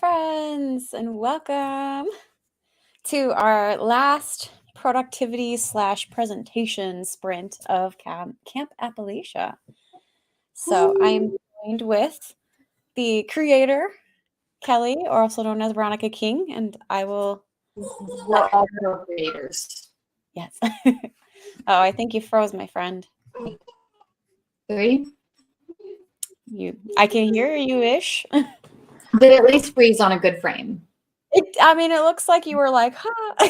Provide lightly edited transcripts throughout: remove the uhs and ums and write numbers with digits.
friends, and welcome to our last productivity / presentation sprint of Camp Appalachia. So I am joined with the creator, Kelly, or also known as Veronica King, and I will... We're all co-creators. Yes. Oh, I think you froze, my friend. Three? I can hear you-ish. Did at least freeze on a good frame. It looks like you were like, huh.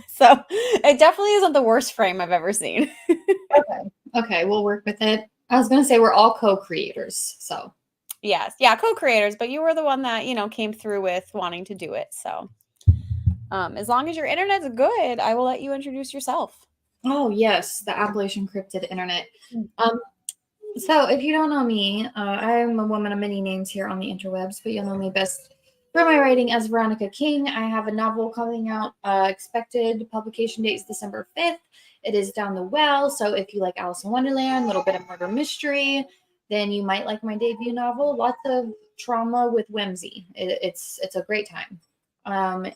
So it definitely isn't the worst frame I've ever seen. Okay, we'll work with it. I was going to say we're all co-creators, so. Yes, yeah, co-creators, but you were the one that, came through with wanting to do it. So as long as your internet's good, I will let you introduce yourself. Oh, yes, the Appalachian Cryptid Internet. So if you don't know me, I'm a woman of many names here on the interwebs, but you'll know me best for my writing as Veronica King. I have a novel coming out, expected publication date is December 5th. It is Down the Well, so if you like Alice in Wonderland, a little bit of murder mystery, then you might like my debut novel. Lots of trauma with whimsy. It's a great time.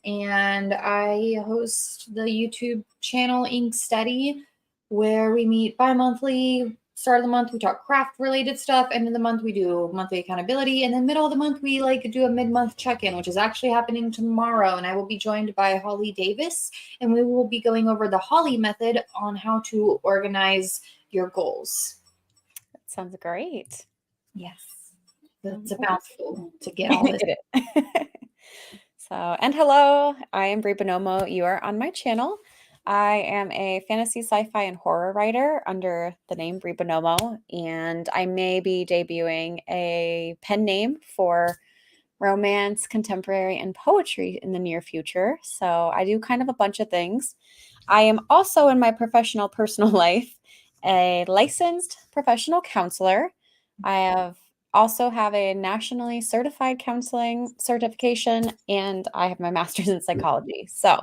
And I host the YouTube channel Ink Steady, where we meet bi-monthly. Start of the month, we talk craft related stuff. End of the month, we do monthly accountability. And then middle of the month, we do a mid-month check-in, which is actually happening tomorrow. And I will be joined by Holly Davis, and we will be going over the Holly method on how to organize your goals. That sounds great. Yes. It's a mouthful to get all this. So, and hello, I am Brie Bonomo. You are on my channel. I am a fantasy, sci-fi, and horror writer under the name Brie Bonomo, and I may be debuting a pen name for romance, contemporary, and poetry in the near future. So I do kind of a bunch of things. I am also, in my professional personal life, a licensed professional counselor. I also have a nationally certified counseling certification, and I have my master's in psychology. So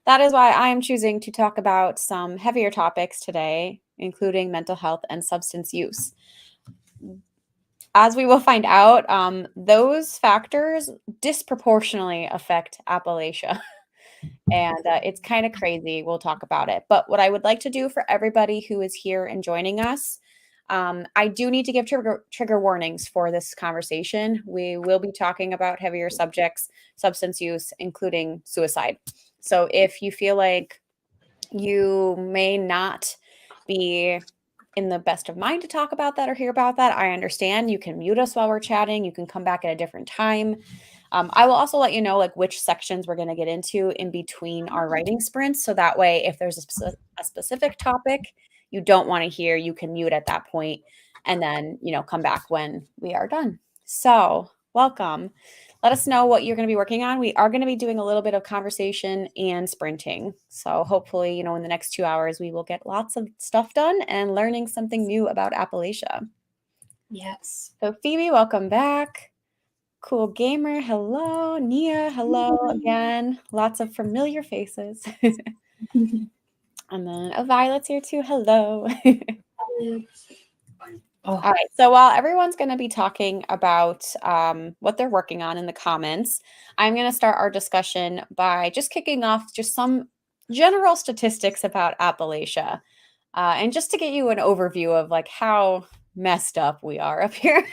that is why I am choosing to talk about some heavier topics today, including mental health and substance use. As we will find out, those factors disproportionately affect Appalachia. And it's kind of crazy. We'll talk about it. But what I would like to do for everybody who is here and joining us, I do need to give trigger warnings for this conversation. We will be talking about heavier subjects, substance use, including suicide. So if you feel like you may not be in the best of mind to talk about that or hear about that, I understand. You can mute us while we're chatting. You can come back at a different time. I will also let you know which sections we're going to get into in between our writing sprints. So that way, if there's a specific topic you don't want to hear, you can mute at that point and then, come back when we are done. So welcome. Let us know what you're going to be working on. We are going to be doing a little bit of conversation and sprinting. So hopefully, in the next 2 hours, we will get lots of stuff done and learning something new about Appalachia. Yes. So Phoebe, welcome back. Cool Gamer, hello. Nia, hello again. Lots of familiar faces. And then Violet's here too. Hello. All right. So while everyone's going to be talking about what they're working on in the comments, I'm going to start our discussion by just kicking off just some general statistics about Appalachia. And just to get you an overview of how messed up we are up here.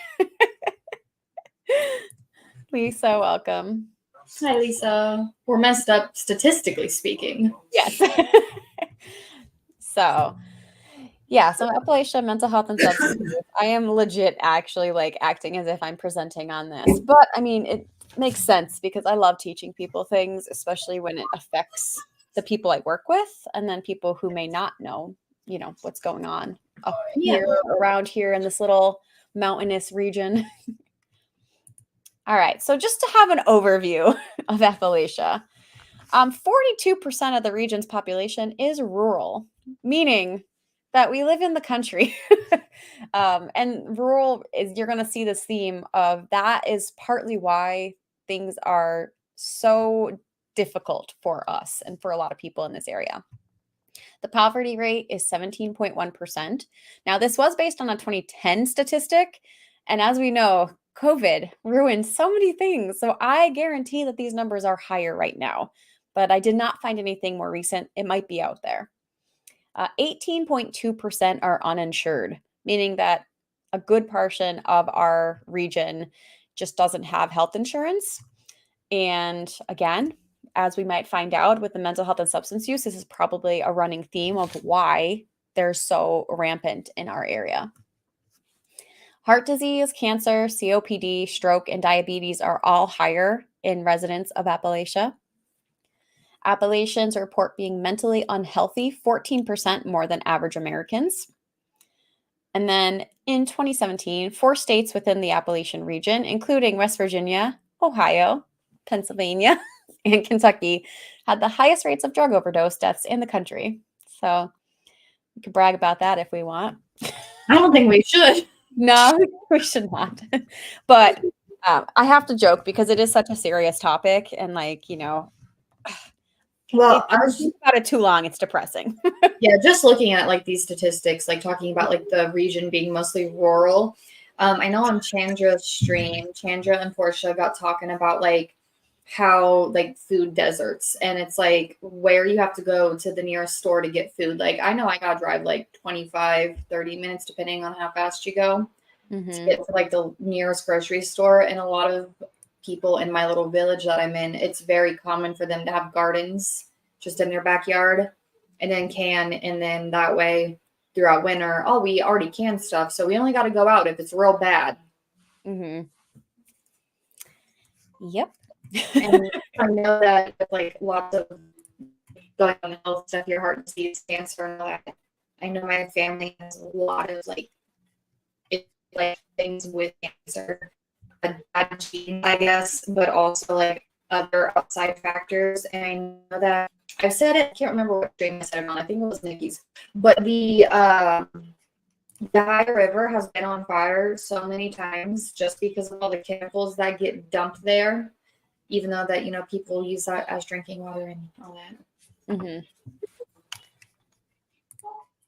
Lisa, welcome. Hi, Lisa. We're messed up statistically speaking. Yes. So Appalachia, mental health and substance use. I am legit actually acting as if I'm presenting on this. But it makes sense because I love teaching people things, especially when it affects the people I work with and then people who may not know, what's going on up here, around here in this little mountainous region. All right. So just to have an overview of Appalachia, 42% of the region's population is rural, meaning that we live in the country. And rural you're going to see this theme of that is partly why things are so difficult for us and for a lot of people in this area. The poverty rate is 17.1%. Now, this was based on a 2010 statistic. And as we know, COVID ruined so many things. So I guarantee that these numbers are higher right now, but I did not find anything more recent. It might be out there. 18.2% are uninsured, meaning that a good portion of our region just doesn't have health insurance. And again, as we might find out with the mental health and substance use, this is probably a running theme of why they're so rampant in our area. Heart disease, cancer, COPD, stroke, and diabetes are all higher in residents of Appalachia. Appalachians report being mentally unhealthy 14% more than average Americans. And then in 2017, 4 states within the Appalachian region, including West Virginia, Ohio, Pennsylvania, and Kentucky, had the highest rates of drug overdose deaths in the country. So we could brag about that if we want. I don't think we should. No, we should not. But I have to joke because it is such a serious topic. And Well, if you think about it too long, it's depressing. yeah, just looking at like these statistics, like talking about like the region being mostly rural. I know on Chandra's stream, Chandra and Portia got talking about like how like food deserts, and it's like where you have to go to the nearest store to get food. Like I know I gotta drive like 25-30 minutes depending on how fast you go to get to like the nearest grocery store. And a lot of people in my little village that I'm in, it's very common for them to have gardens just in their backyard and then that way throughout winter, we already can stuff, so we only got to go out if it's real bad. Yep. And I know that with like lots of going on health stuff, your heart disease, cancer, and all that. I know my family has a lot of like things with cancer, bad genes, I guess, but also like other outside factors. And I know that I've said it, I can't remember what stream I said it on. I think it was Nikki's. But the Ohio River has been on fire so many times just because of all the chemicals that get dumped there, even though that, people use that as drinking water and all that.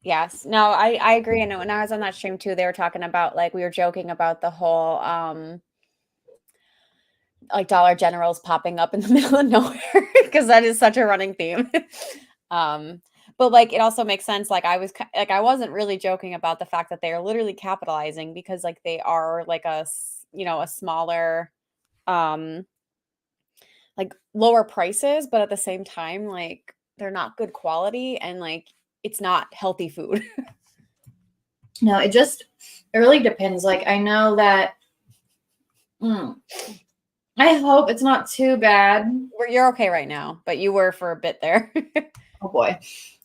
Yes. No, I agree. And when I was on that stream too, they were talking about like, we were joking about the whole like Dollar Generals popping up in the middle of nowhere because that is such a running theme. But like it also makes sense. Like I wasn't really joking about the fact that they are literally capitalizing because like they are like a smaller like lower prices, but at the same time like they're not good quality and like it's not healthy food. No, it really depends. Like I know that I hope it's not too bad. You're okay right now, but you were for a bit there. Oh boy.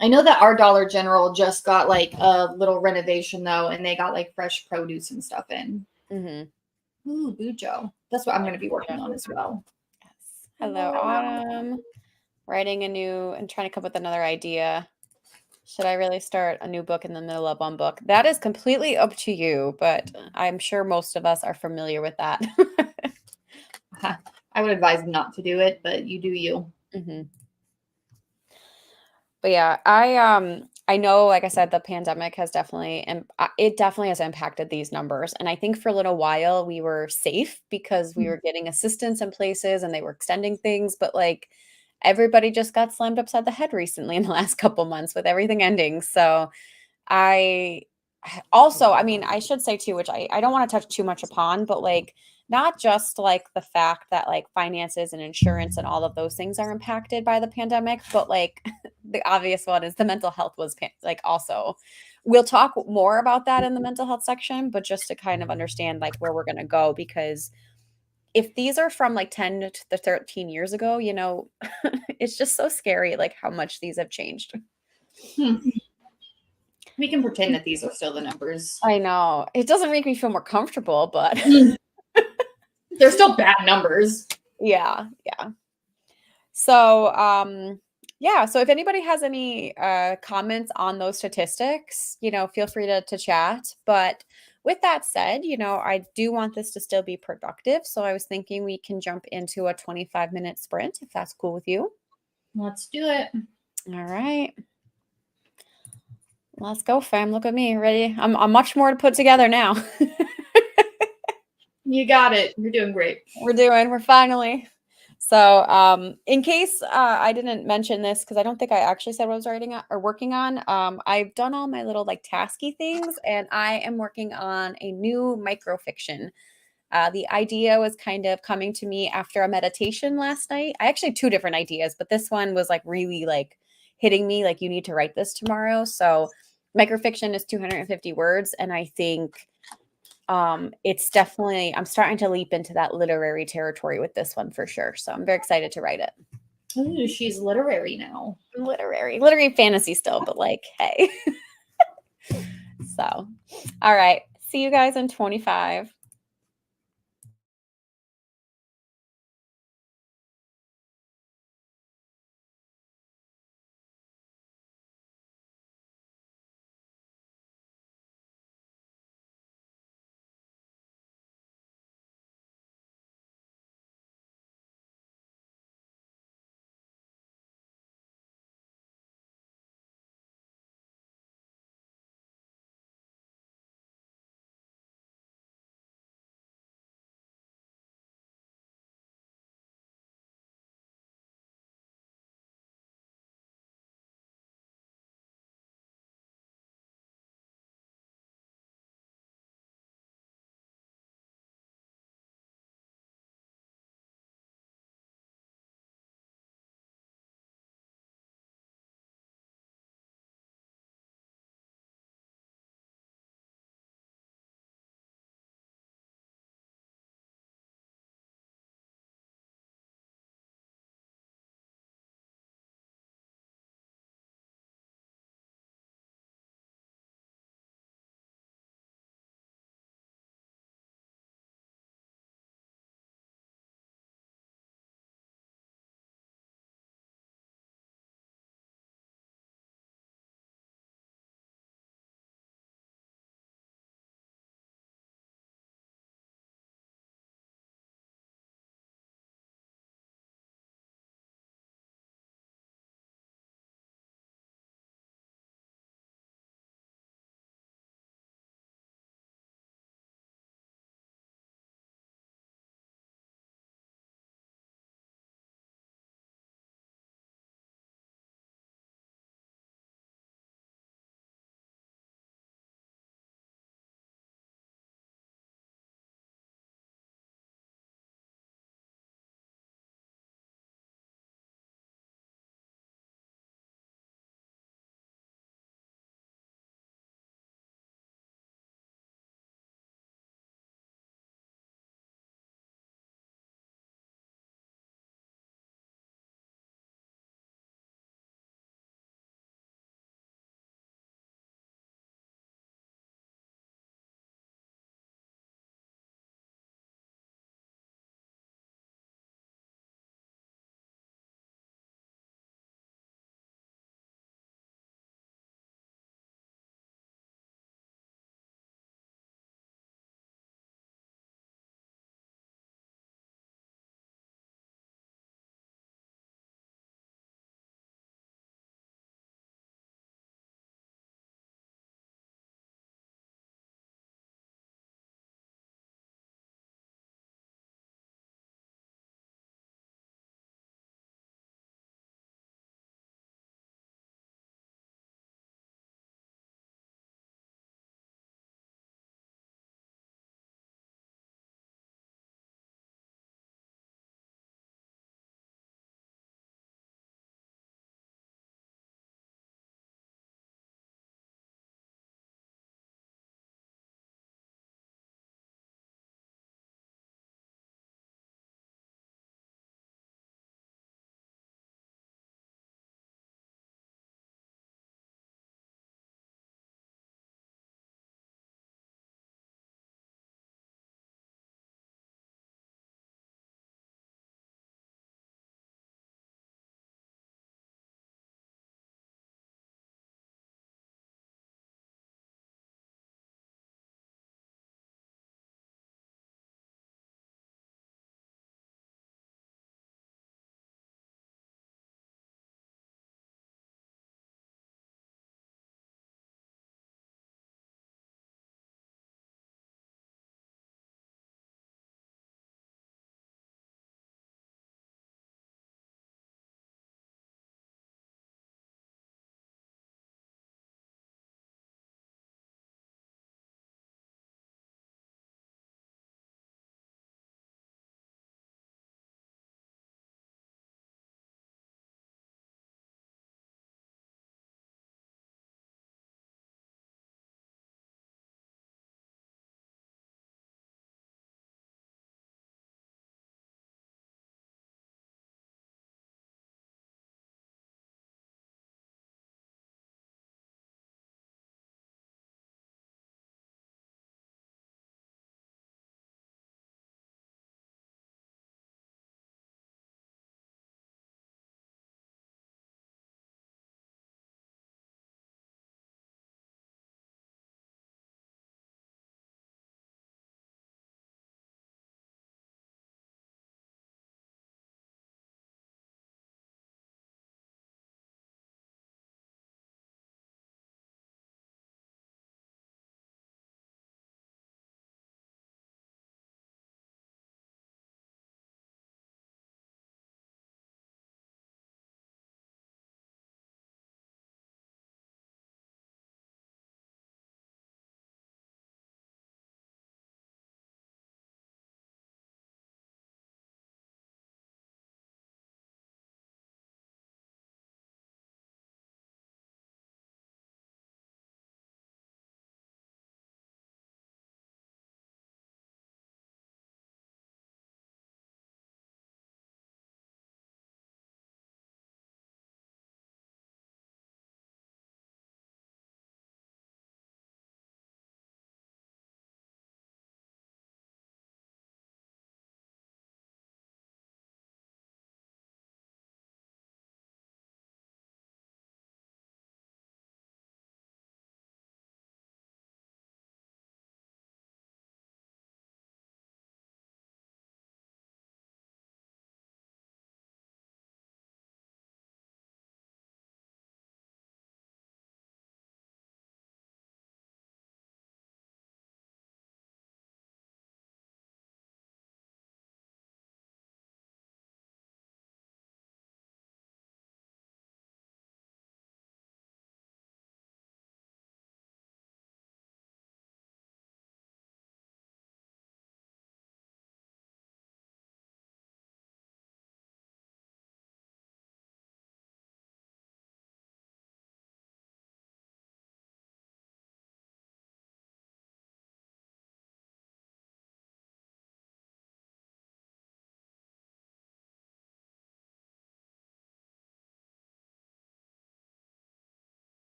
I know that our Dollar General just got like a little renovation though, and they got like fresh produce and stuff in. Ooh, Bujo. That's what I'm going to be working on as well. Yes. Hello, Autumn. Writing and trying to come up with another idea. Should I really start a new book in the middle of one book? That is completely up to you, but I'm sure most of us are familiar with that. I would advise not to do it, but you do you. But yeah, I know, like I said, the pandemic has definitely has impacted these numbers. And I think for a little while we were safe because we were getting assistance in places and they were extending things. But like everybody just got slammed upside the head recently in the last couple months with everything ending. So I should say too, which I don't want to touch too much upon, but like not just like the fact that like finances and insurance and all of those things are impacted by the pandemic, but like the obvious one is the mental health was like also. We'll talk more about that in the mental health section, but just to kind of understand like where we're going to go, because if these are from like 10 to 13 years ago, it's just so scary like how much these have changed. We can pretend that these are still the numbers. I know. It doesn't make me feel more comfortable, but they're still bad numbers. Yeah. So, so if anybody has any comments on those statistics, feel free to chat. But with that said, I do want this to still be productive. So I was thinking we can jump into a 25-minute sprint if that's cool with you. Let's do it. All right. Let's go, fam. Look at me. Ready? I'm much more to put together now. You got it. You're doing great. We're finally. So, in case I didn't mention this, because I don't think I actually said what I was writing or working on, I've done all my little like tasky things, and I am working on a new microfiction. The idea was kind of coming to me after a meditation last night. I actually had two different ideas, but this one was like really like hitting me like you need to write this tomorrow. So microfiction is 250 words, and I think it's definitely I'm starting to leap into that literary territory with this one for sure. So I'm very excited to write it. Ooh, she's literary now. Literary fantasy still, but like, hey. So, all right. See you guys in 25.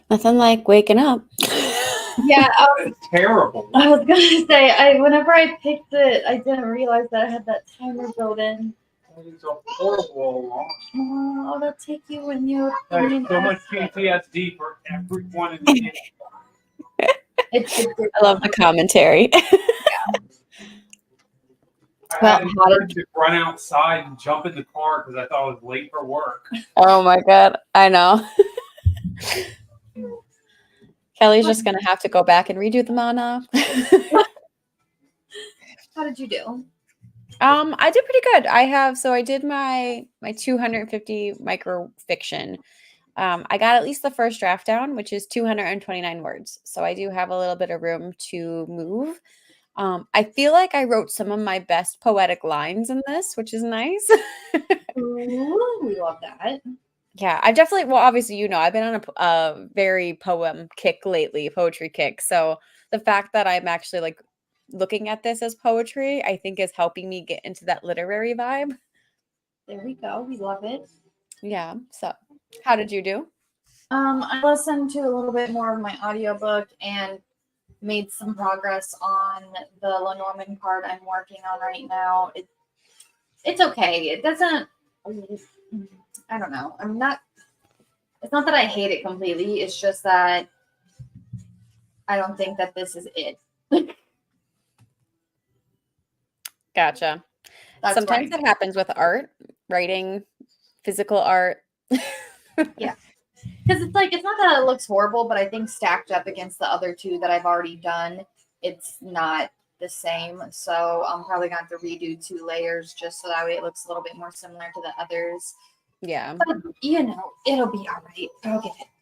Nothing like waking up. Yeah, It's terrible. I was gonna say, whenever I picked it, I didn't realize that I had that timer built in. It is a horrible alarm. Oh, that'll take you when you. I have so much PTSD for everyone in the I love the commentary. I had to run outside and jump in the car because I thought I was late for work. Oh my God. I know. Kelly's just going to have to go back and redo them all now. How did you do? I did pretty good. I did my 250 micro fiction. I got at least the first draft down, which is 229 words. So I do have a little bit of room to move. I feel like I wrote some of my best poetic lines in this, which is nice. Ooh, we love that. Yeah, I definitely, well, obviously, I've been on a very poem kick lately, poetry kick. So the fact that I'm actually like looking at this as poetry, I think is helping me get into that literary vibe. There we go. We love it. Yeah. So how did you do? I listened to a little bit more of my audiobook and made some progress on the Lenormand part I'm working on right now. It's okay. It doesn't, I don't know. It's not that I hate it completely. It's just that I don't think that this is it. Gotcha. Sometimes it happens with art, writing, physical art. Yeah. Because it's not that it looks horrible, but I think stacked up against the other two that I've already done, it's not the same. So I'm probably going to have to redo 2 layers just so that way it looks a little bit more similar to the others. Yeah. But, it'll be all right.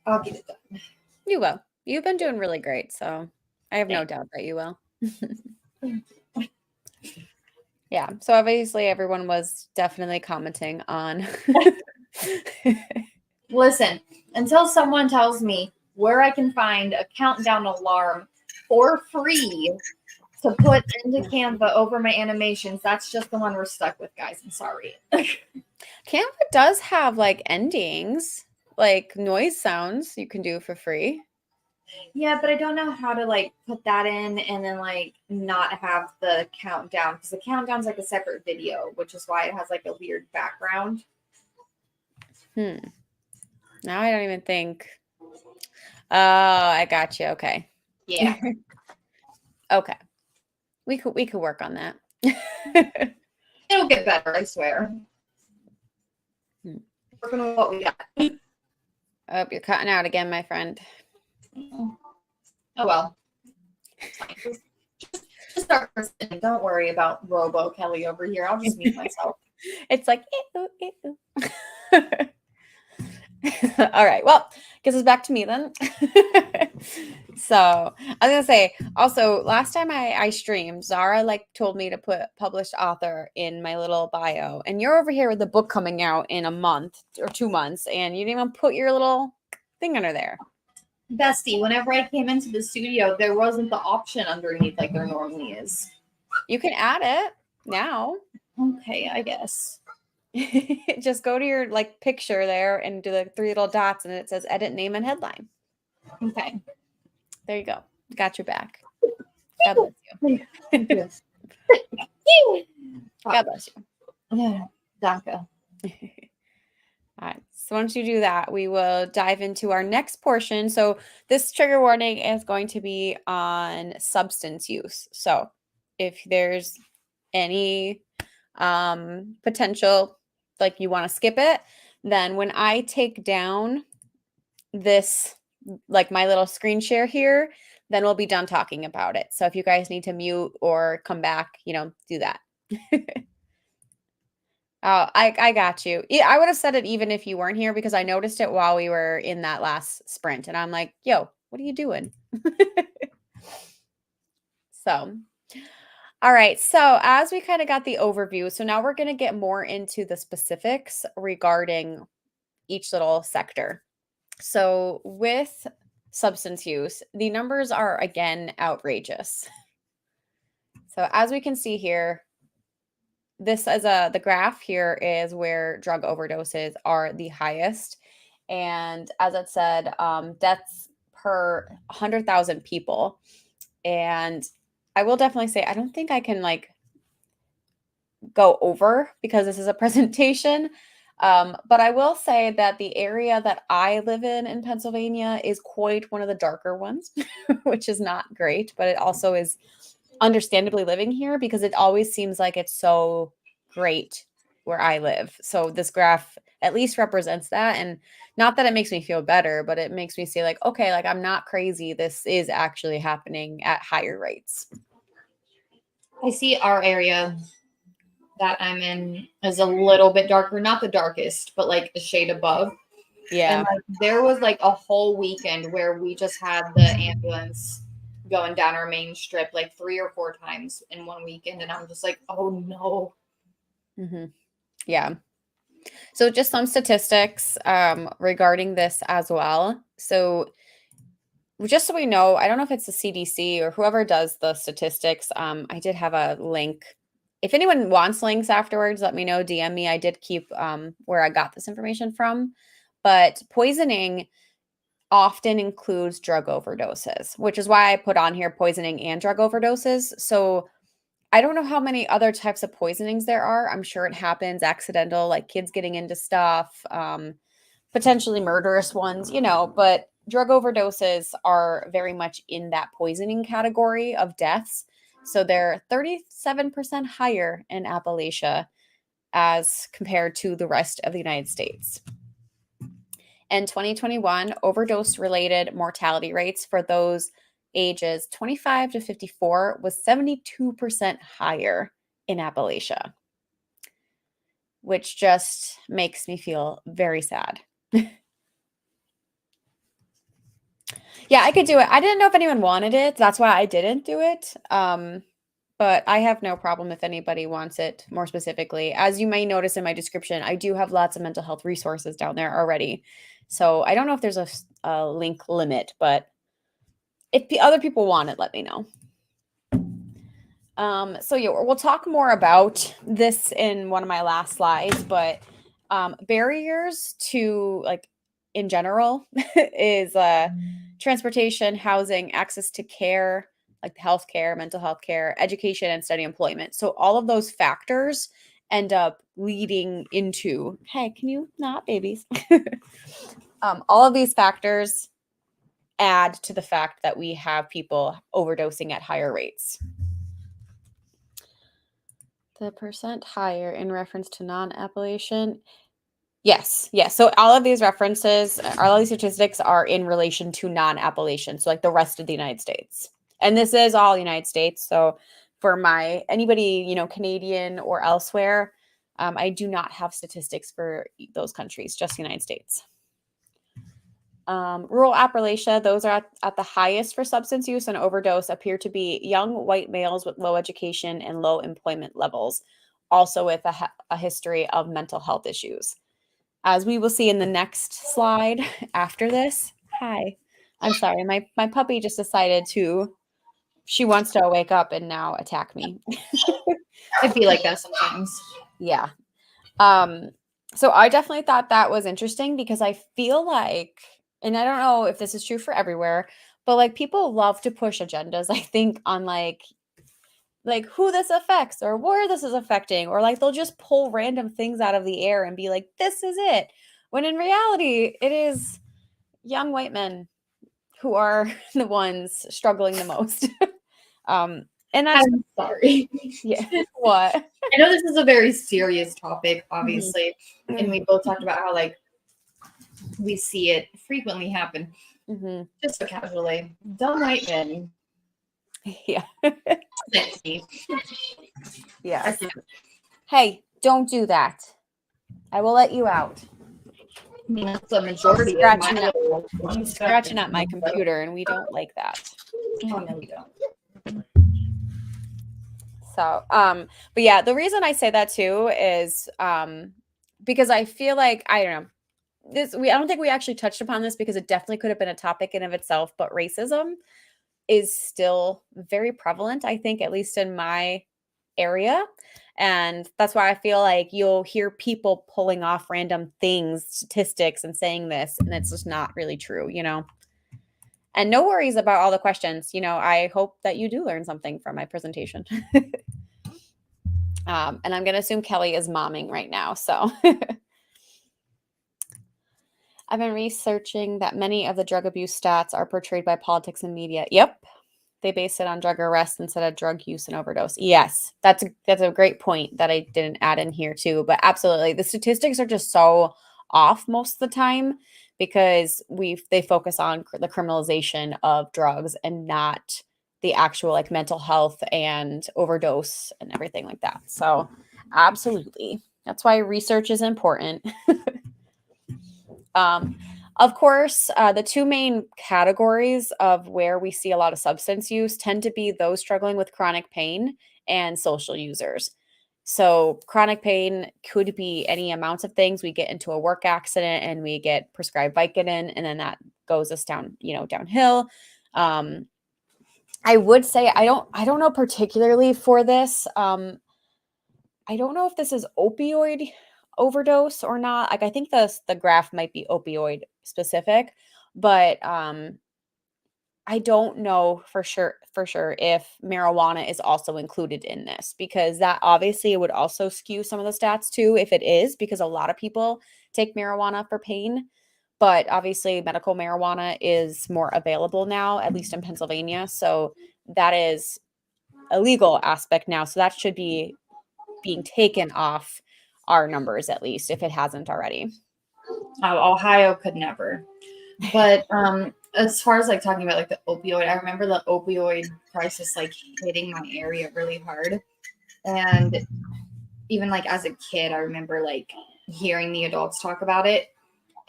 I'll get it done. You will. You've been doing really great. So I have no doubt that you will. Yeah. So obviously everyone was definitely commenting on. Listen, until someone tells me where I can find a countdown alarm for free to put into Canva over my animations, that's just the one we're stuck with, guys. I'm sorry. Canva does have like endings, like noise sounds you can do for free. Yeah, but I don't know how to like put that in and then like not have the countdown, because the countdown's like a separate video, which is why it has like a weird background. Now I don't even think. Oh, I got you. Okay. Yeah. Okay. We could work on that. It'll get better, I swear. Working on what we got. Oh, you're cutting out again, my friend. Oh well. Just start listening. Don't worry about Robo Kelly over here. I'll just mute myself. It's like all right. Well, guess it's back to me then. So I was gonna say also last time I streamed, Zara like told me to put published author in my little bio, and you're over here with the book coming out in a month or 2 months, and you didn't even put your little thing under there. Bestie, whenever I came into the studio, there wasn't the option underneath like there normally is. You can add it now. Okay, I guess. Just go to your like picture there and do the 3 little dots, and it says edit name and headline. Okay. There you go. Got your back. God bless you. Thank you. God bless you. Yeah, danke. All right. So once you do that, we will dive into our next portion. So this trigger warning is going to be on substance use. So if there's any potential, like you want to skip it, then when I take down this, like my little screen share here, then we'll be done talking about it. So if you guys need to mute or come back, do that. Oh, I got you. Yeah, I would have said it even if you weren't here, because I noticed it while we were in that last sprint, and I'm like, yo, what are you doing? So, all right. So as we kind of got the overview, so now we're going to get more into the specifics regarding each little sector. So with substance use, the numbers are again outrageous. So as we can see here, this as the graph here is where drug overdoses are the highest. And as it said, deaths per 100,000 people. And I will definitely say, I don't think I can like go over because this is a presentation. But I will say that the area that I live in Pennsylvania is quite one of the darker ones, which is not great, but it also is understandably living here because it always seems like it's so great where I live. So this graph at least represents that. And not that it makes me feel better, but it makes me say like, okay, like I'm not crazy. This is actually happening at higher rates. I see our area that I'm in is a little bit darker, not the darkest, but like a shade above. Yeah. And like there was like a whole weekend where we just had the ambulance going down our main strip like 3 or 4 times in one weekend. And I'm just like, oh no. Mm-hmm. Yeah. So just some statistics regarding this as well. So just so we know, I don't know if it's the CDC or whoever does the statistics. I did have a link. If anyone wants links afterwards, let me know, DM me. I did keep where I got this information from. But poisoning often includes drug overdoses, which is why I put on here poisoning and drug overdoses. So I don't know how many other types of poisonings there are. I'm sure it happens accidental, like kids getting into stuff, potentially murderous ones, but drug overdoses are very much in that poisoning category of deaths. So they're 37% higher in Appalachia as compared to the rest of the United States. In 2021, overdose-related mortality rates for those ages 25 to 54 was 72% higher in Appalachia, which just makes me feel very sad. Yeah, I could do it. I didn't know if anyone wanted it. That's why I didn't do it. But I have no problem if anybody wants it more specifically. As you may notice in my description, I do have lots of mental health resources down there already. So I don't know if there's a link limit, but if the other people want it, let me know. So yeah, we'll talk more about this in one of my last slides, but barriers to like in general is transportation, housing, access to care, like healthcare, mental health care, education, and steady employment. So all of those factors end up leading into, hey, can you not, babies? All of these factors add to the fact that we have people overdosing at higher rates. The percent higher in reference to non-Appalachian. Yes. So all of these references, all of these statistics are in relation to non-Appalachian, so like the rest of the United States. And this is all United States. So for anybody, Canadian or elsewhere, I do not have statistics for those countries, just the United States. Rural Appalachia, those are at the highest for substance use and overdose appear to be young white males with low education and low employment levels, also with a history of mental health issues. As we will see in the next slide after this. Hi, I'm sorry, my puppy just decided she wants to wake up and now attack me. I feel like that sometimes. Yeah. So I definitely thought that was interesting because I feel like, and I don't know if this is true for everywhere, but like people love to push agendas, I think, on like who this affects or where this is affecting, or like they'll just pull random things out of the air and be like, this is it. When in reality, it is young white men who are the ones struggling the most. And that's I'm sorry. Yeah. What? I know this is a very serious topic, obviously, Mm-hmm. and we both talked about how like we see it frequently happen, just so casually. Dumb white men. Yeah. Yeah. Hey, don't do that. I will let you out. I mean, that's the majority She's scratching at my computer, and we don't like that. Oh, no, we don't. So, but yeah, the reason I say that too is because I feel like, I don't know, I don't think we actually touched upon this because it definitely could have been a topic in of itself, but racism is still very prevalent, I think, at least in my area. And that's why I feel like you'll hear people pulling off random things, statistics, and saying this, and it's just not really true, And no worries about all the questions. I hope that you do learn something from my presentation. And I'm going to assume Kelly is momming right now. So I've been researching that many of the drug abuse stats are portrayed by politics and media. Yep. They base it on drug arrests instead of drug use and overdose. Yes, that's a great point that I didn't add in here too. But absolutely, the statistics are just so off most of the time because they focus on the criminalization of drugs and not the actual like mental health and overdose and everything like that. So absolutely, that's why research is important. Of course, the two main categories of where we see a lot of substance use tend to be those struggling with chronic pain and social users. So, chronic pain could be any amounts of things. We get into a work accident and we get prescribed Vicodin, and then that goes us down, downhill. I would say I don't know particularly for this. I don't know if this is opioid overdose or not. Like I think the graph might be opioid specific, but I don't know for sure if marijuana is also included in this because that obviously would also skew some of the stats too if it is because a lot of people take marijuana for pain. But obviously medical marijuana is more available now, at least in Pennsylvania. So that is a legal aspect now. So that should be being taken off our numbers, at least if it hasn't already. Ohio could never. But as far as like talking about like the opioid, I remember the opioid crisis like hitting my area really hard. And even like as a kid, I remember like hearing the adults talk about it.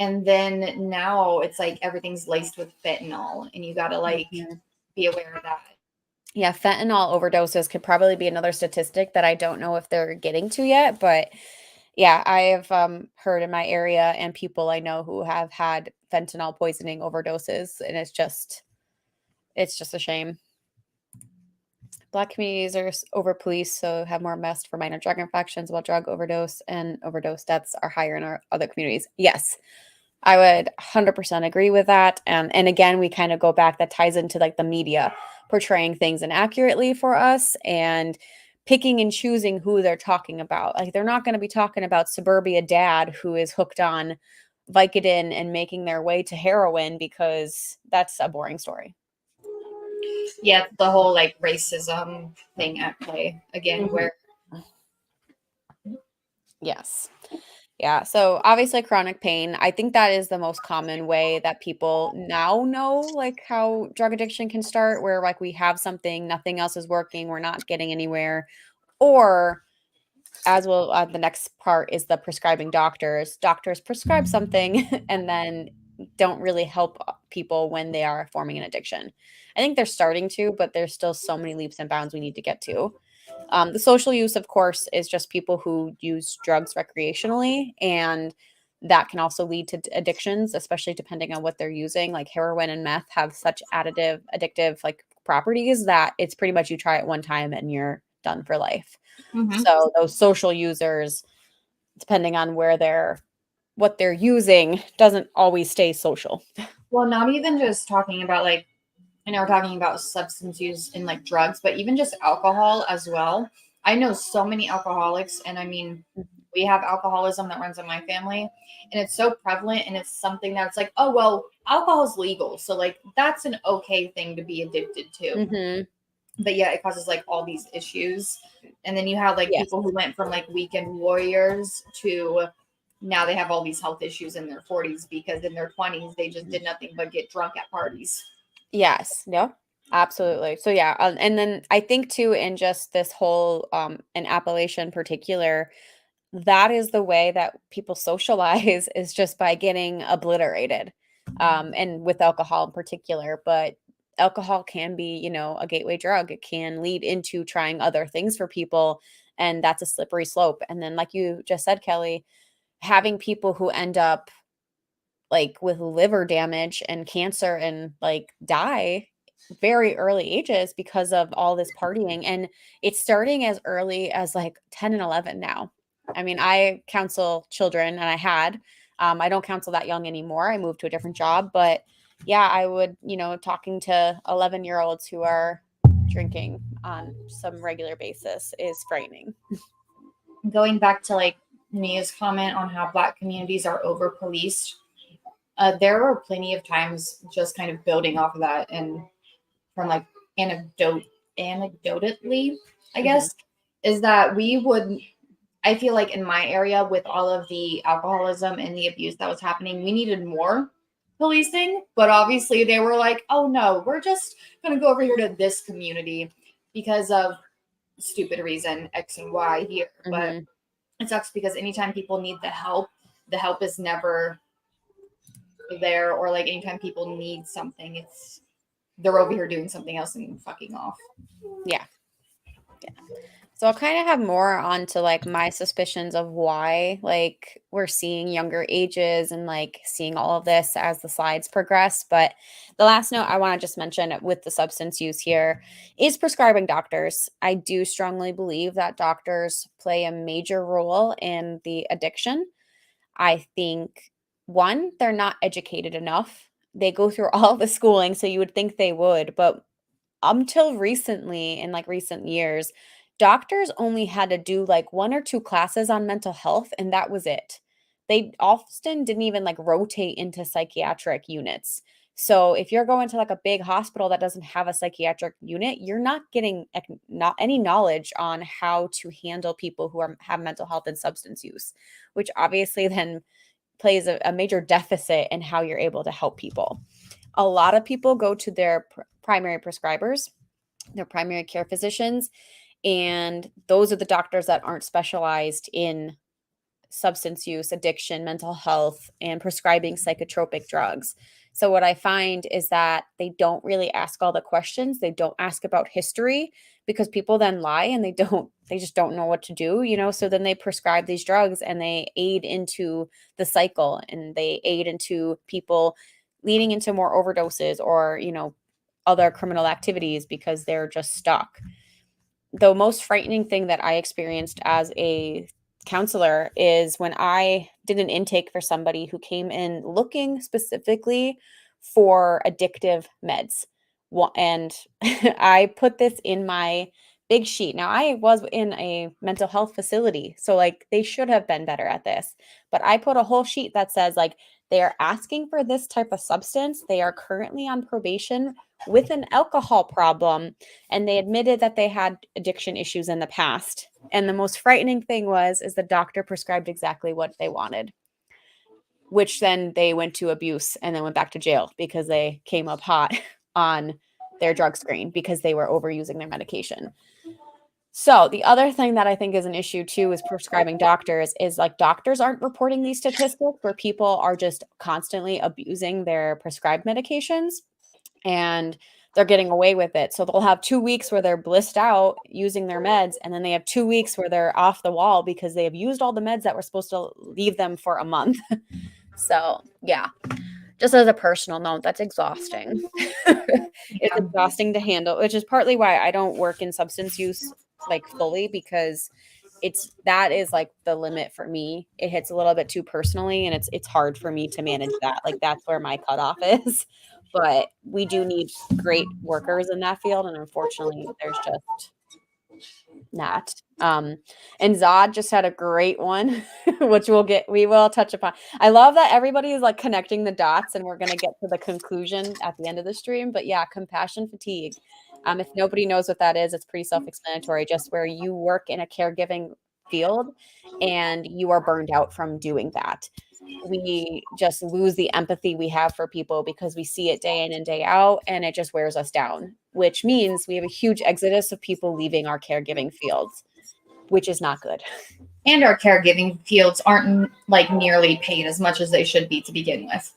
And then now it's like everything's laced with fentanyl and you got to like be aware of that. Yeah, fentanyl overdoses could probably be another statistic that I don't know if they're getting to yet, but yeah, I have heard in my area and people I know who have had fentanyl poisoning overdoses, and it's just a shame. Black communities are over policed, so have more arrests for minor drug infractions, while drug overdose and overdose deaths are higher in our other communities. Yes, I would 100% agree with that. And again, we kind of go back, that ties into like the media portraying things inaccurately for us and picking and choosing who they're talking about. Like they're not going to be talking about suburbia dad who is hooked on Vicodin and making their way to heroin because that's a boring story. Yeah, the whole like racism thing at play again, where yes. Yeah. So obviously chronic pain, I think that is the most common way that people now know like how drug addiction can start, where like we have something, nothing else is working, we're not getting anywhere. Or as well, the next part is the prescribing doctors. Doctors prescribe something and then don't really help people when they are forming an addiction. I think they're starting to, but there's still so many leaps and bounds we need to get to. The social use, of course, is just people who use drugs recreationally, and that can also lead to addictions, especially depending on what they're using. Like heroin and meth have such addictive like properties that it's pretty much you try it one time and you're done for life. So those social users, depending on what they're using, doesn't always stay social. Well, not even just talking about like, I know we're talking about substance use in like drugs, but even just alcohol as well. I know so many alcoholics, and I mean, we have alcoholism that runs in my family, and it's so prevalent, and it's something that's like, oh, well, alcohol's legal. So like, that's an okay thing to be addicted to. But yeah, it causes like all these issues. And then you have like people who went from like weekend warriors to now they have all these health issues in their 40s because in their 20s they just did nothing but get drunk at parties. Yes. No, absolutely. So yeah. And then I think too, in just this whole, in Appalachia in particular, that is the way that people socialize is just by getting obliterated. And with alcohol in particular, but alcohol can be, a gateway drug. It can lead into trying other things for people. And that's a slippery slope. And then, like you just said, Kelly, having people who end up like with liver damage and cancer and like die very early ages because of all this partying. And it's starting as early as like 10 and 11 now. I mean, I counsel children and I don't counsel that young anymore. I moved to a different job, but yeah, I would, talking to 11-year-olds who are drinking on some regular basis is frightening. Going back to like Mia's comment on how Black communities are over policed, there were plenty of times, just kind of building off of that, and from like anecdotally, I guess, is that I feel like in my area, with all of the alcoholism and the abuse that was happening, we needed more policing. But obviously, they were like, "Oh no, we're just gonna go over here to this community because of stupid reason X and Y here." But it sucks because anytime people need the help is never there. Or like anytime people need something, they're over here doing something else and fucking off. Yeah. So I'll kind of have more onto like my suspicions of why like we're seeing younger ages and like seeing all of this as the slides progress. But the last note I want to just mention with the substance use here is prescribing doctors. I do strongly believe that doctors play a major role in the addiction. I think one, they're not educated enough. They go through all the schooling, so you would think they would, but until recently, in like recent years, doctors only had to do like 1 or 2 classes on mental health, and that was it. They often didn't even like rotate into psychiatric units. So if you're going to like a big hospital that doesn't have a psychiatric unit, you're not getting not any knowledge on how to handle people who have mental health and substance use, which obviously then plays a major deficit in how you're able to help people. A lot of people go to their primary prescribers, their primary care physicians, and those are the doctors that aren't specialized in substance use, addiction, mental health, and prescribing psychotropic drugs. So what I find is that they don't really ask all the questions. They don't ask about history because people then lie and they just don't know what to do, so then they prescribe these drugs and they aid into the cycle and they aid into people leading into more overdoses or, other criminal activities because they're just stuck. The most frightening thing that I experienced as a counselor is when I did an intake for somebody who came in looking specifically for addictive meds. And I put this in my big sheet. Now, I was in a mental health facility, so like they should have been better at this. But I put a whole sheet that says like they are asking for this type of substance. They are currently on probation with an alcohol problem, and they admitted that they had addiction issues in the past. And the most frightening thing is the doctor prescribed exactly what they wanted, which then they went to abuse and then went back to jail because they came up hot on their drug screen because they were overusing their medication. So the other thing that I think is an issue too is prescribing doctors is like doctors aren't reporting these statistics where people are just constantly abusing their prescribed medications and they're getting away with it. So they'll have 2 weeks where they're blissed out using their meds, and then they have 2 weeks where they're off the wall because they have used all the meds that were supposed to leave them for a month. So yeah, just as a personal note, that's exhausting. It's exhausting to handle, which is partly why I don't work in substance use like fully, because that is like the limit for me. It hits a little bit too personally, and it's hard for me to manage that. Like that's where my cutoff is. But we do need great workers in that field, and unfortunately, there's just not. And Zod just had a great one, which we will touch upon. I love that everybody is like connecting the dots, and we're going to get to the conclusion at the end of the stream. But yeah, compassion fatigue. If nobody knows what that is, it's pretty self-explanatory. Just where you work in a caregiving field and you are burned out from doing that. We just lose the empathy we have for people because we see it day in and day out, and it just wears us down, which means we have a huge exodus of people leaving our caregiving fields, which is not good. And our caregiving fields aren't like nearly paid as much as they should be to begin with.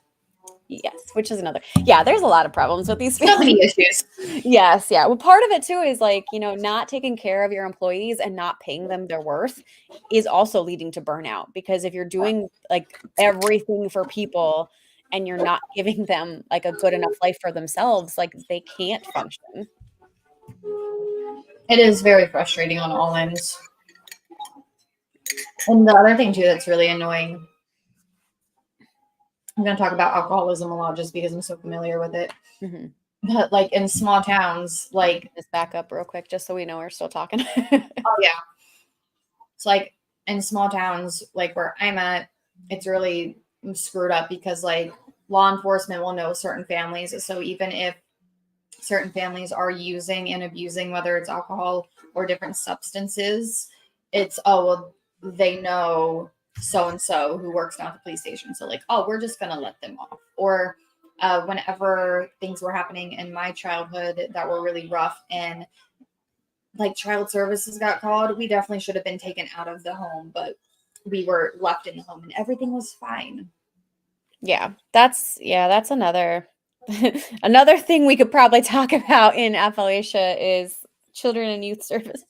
Yes, which is another. Yeah, there's a lot of problems with these. So many issues. Yes, yeah. Well, part of it too is like, not taking care of your employees and not paying them their worth is also leading to burnout, because if you're doing like everything for people and you're not giving them like a good enough life for themselves, like they can't function. It is very frustrating on all ends. And the other thing too that's really annoying I'm going to talk about alcoholism a lot just because I'm so familiar with it. Mhm. But like in small towns, like Just back up real quick, just so we know we're still talking. oh yeah, it's like in small towns, like where I'm at, it's really screwed up because like law enforcement will know certain families. So even if certain families are using and abusing, whether it's alcohol or different substances, it's well, they know so and so who works down at the police station. So like, oh, we're just gonna let them off. Or whenever things were happening in my childhood that were really rough and like child services got called, we definitely should have been taken out of the home, but we were left in the home and everything was fine. Yeah, that's another another thing we could probably talk about in Appalachia is children and youth services.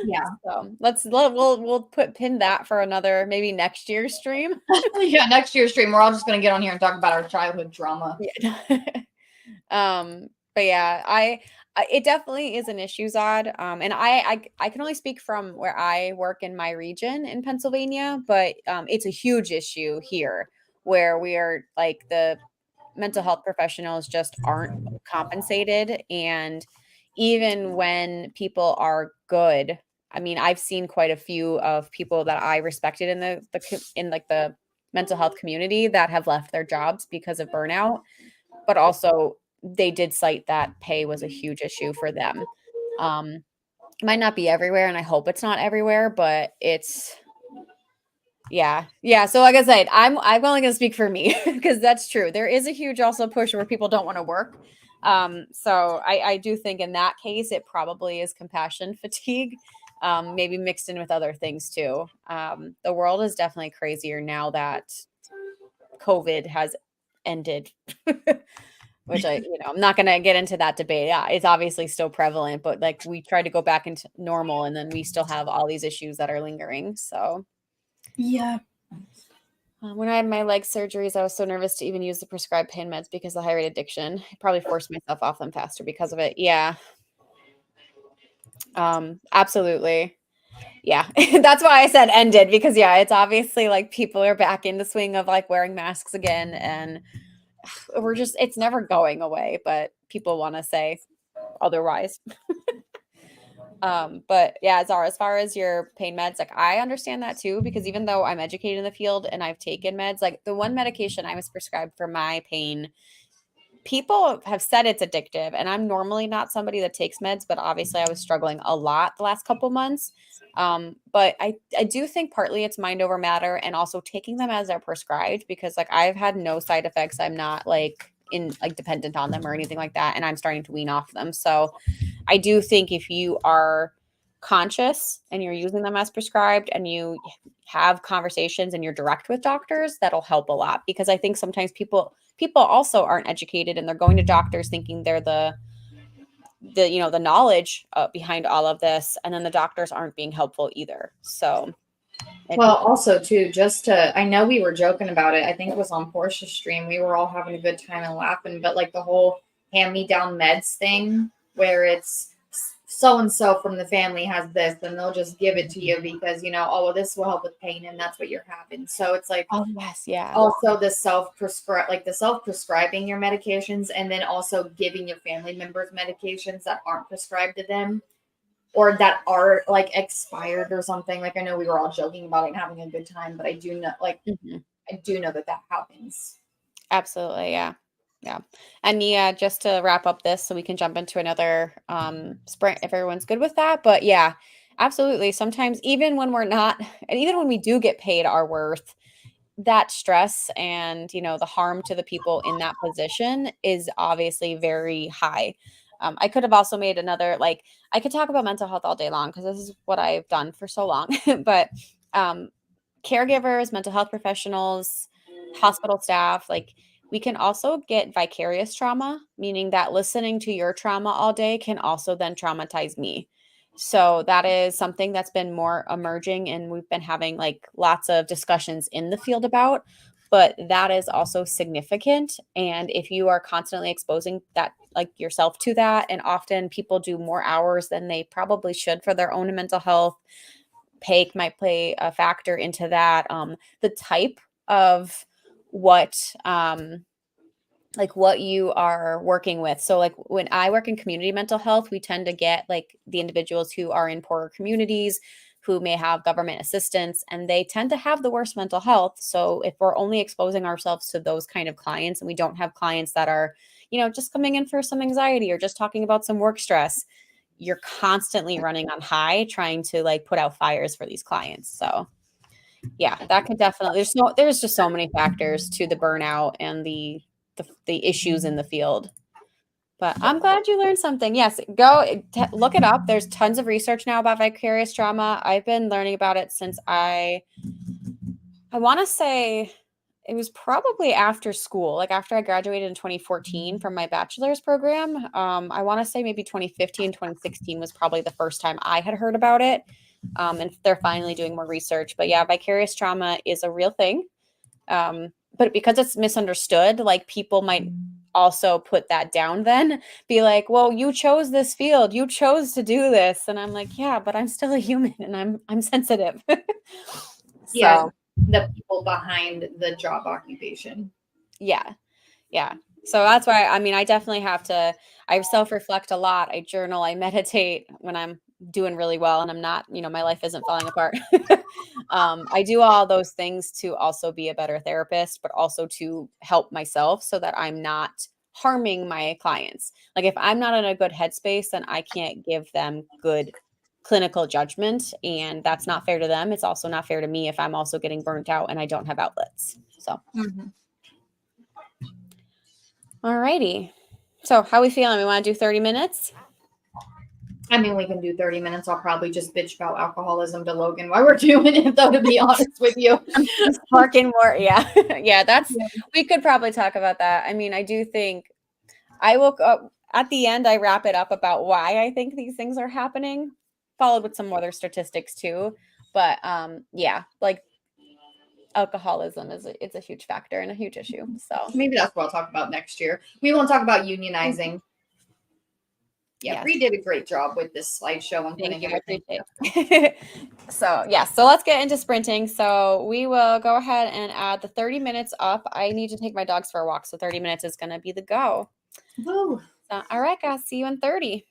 Yeah. So we'll pin that for another maybe next year's stream. Yeah, next year's stream, we're all just gonna get on here and talk about our childhood drama. Yeah. But yeah, it definitely is an issue, Zod. And I can only speak from where I work in my region in Pennsylvania, but it's a huge issue here where we are like the mental health professionals just aren't compensated. And even when people are good, I mean, I've seen quite a few of people that I respected in in like the mental health community that have left their jobs because of burnout, but also they did cite that pay was a huge issue for them. It might not be everywhere, and I hope it's not everywhere, but it's yeah. So like I said, I'm only gonna speak for me because that's true. There is a huge also push where people don't want to work. So I do think in that case it probably is compassion fatigue, maybe mixed in with other things too. The world is definitely crazier now that COVID has ended. Which I'm not going to get into that debate. Yeah, it's obviously still prevalent, but like we try to go back into normal and then we still have all these issues that are lingering. So, yeah. When I had my leg surgeries, I was so nervous to even use the prescribed pain meds because of the high rate addiction. I probably forced myself off them faster because of it. Yeah. Absolutely. Yeah. That's why I said ended because yeah, it's obviously like people are back in the swing of like wearing masks again and it's never going away, but people want to say otherwise. But yeah, Zara, as far as your pain meds, like I understand that too, because even though I'm educated in the field and I've taken meds, like the one medication I was prescribed for my pain, people have said it's addictive. And I'm normally not somebody that takes meds, but obviously I was struggling a lot the last couple months. But I do think partly it's mind over matter and also taking them as they're prescribed because like I've had no side effects. I'm not like dependent on them or anything like that. And I'm starting to wean off them. So I do think if you are conscious and you're using them as prescribed and you have conversations and you're direct with doctors, that'll help a lot because I think sometimes people also aren't educated and they're going to doctors thinking they're the the knowledge behind all of this, and then the doctors aren't being helpful either. So Well, also too, I know we were joking about it. I think it was on Portia's stream. We were all having a good time and laughing, but like the whole hand-me-down meds thing where it's so-and-so from the family has this and they'll just give it to you because, oh, well, this will help with pain and that's what you're having. So it's like, oh yes, yeah. Also the self-prescribing your medications and then also giving your family members medications that aren't prescribed to them or that are like expired or something. Like I know we were all joking about it and having a good time, but I do know I do know that happens. Absolutely, yeah. And yeah, just to wrap up this so we can jump into another sprint if everyone's good with that. But yeah, absolutely. Sometimes even when we're not, and even when we do get paid our worth, that stress and the harm to the people in that position is obviously very high. I could have also made another I could talk about mental health all day long because this is what I've done for so long. But caregivers, mental health professionals, hospital staff, like we can also get vicarious trauma, meaning that listening to your trauma all day can also then traumatize me. So that is something that's been more emerging and we've been having like lots of discussions in the field about, but that is also significant. And if you are constantly exposing that like yourself to that, and often people do more hours than they probably should for their own mental health, pay might play a factor into that. The type of what what you are working with. So like when I work in community mental health, we tend to get like the individuals who are in poorer communities who may have government assistance, and they tend to have the worst mental health. So if we're only exposing ourselves to those kind of clients and we don't have clients that are, just coming in for some anxiety or just talking about some work stress, you're constantly running on high trying to like put out fires for these clients. So yeah, that could definitely, there's just so many factors to the burnout and the issues in the field. But I'm glad you learned something. Yes, go look it up. There's tons of research now about vicarious trauma. I've been learning about it since I want to say it was probably after school, like after I graduated in 2014 from my bachelor's program. I want to say maybe 2015, 2016 was probably the first time I had heard about it. And they're finally doing more research. But yeah, vicarious trauma is a real thing. But because it's misunderstood, like people might also put that down then, be like, well, you chose this field, you chose to do this. And I'm like, yeah, but I'm still a human and I'm sensitive. Yeah, So the people behind the job occupation. yeah. Yeah. So that's why, I mean, I definitely have to, I self-reflect a lot. I journal, I meditate when I'm doing really well and I'm not, my life isn't falling apart. I do all those things to also be a better therapist, but also to help myself so that I'm not harming my clients. Like if I'm not in a good headspace, then I can't give them good clinical judgment, and that's not fair to them. It's also not fair to me if I'm also getting burnt out and I don't have outlets. So all righty. So how we feeling? We want to do 30 minutes? I mean, we can do 30 minutes. I'll probably just bitch about alcoholism to Logan while we're doing it, though, to be honest with you. I'm just sparking more. Yeah. Yeah, we could probably talk about that. I mean, I do think I will, at the end, I wrap it up about why I think these things are happening, followed with some other statistics too. But yeah, like alcoholism it's a huge factor and a huge issue. So Maybe that's what I'll talk about next year. We won't talk about unionizing. Yeah, yes. Bree did a great job with this slideshow and Thank putting you. I everything. appreciate it. So yeah, so let's get into sprinting. So we will go ahead and add the 30 minutes up. I need to take my dogs for a walk, so 30 minutes is going to be the go. Woo. So, all right, guys, see you in 30.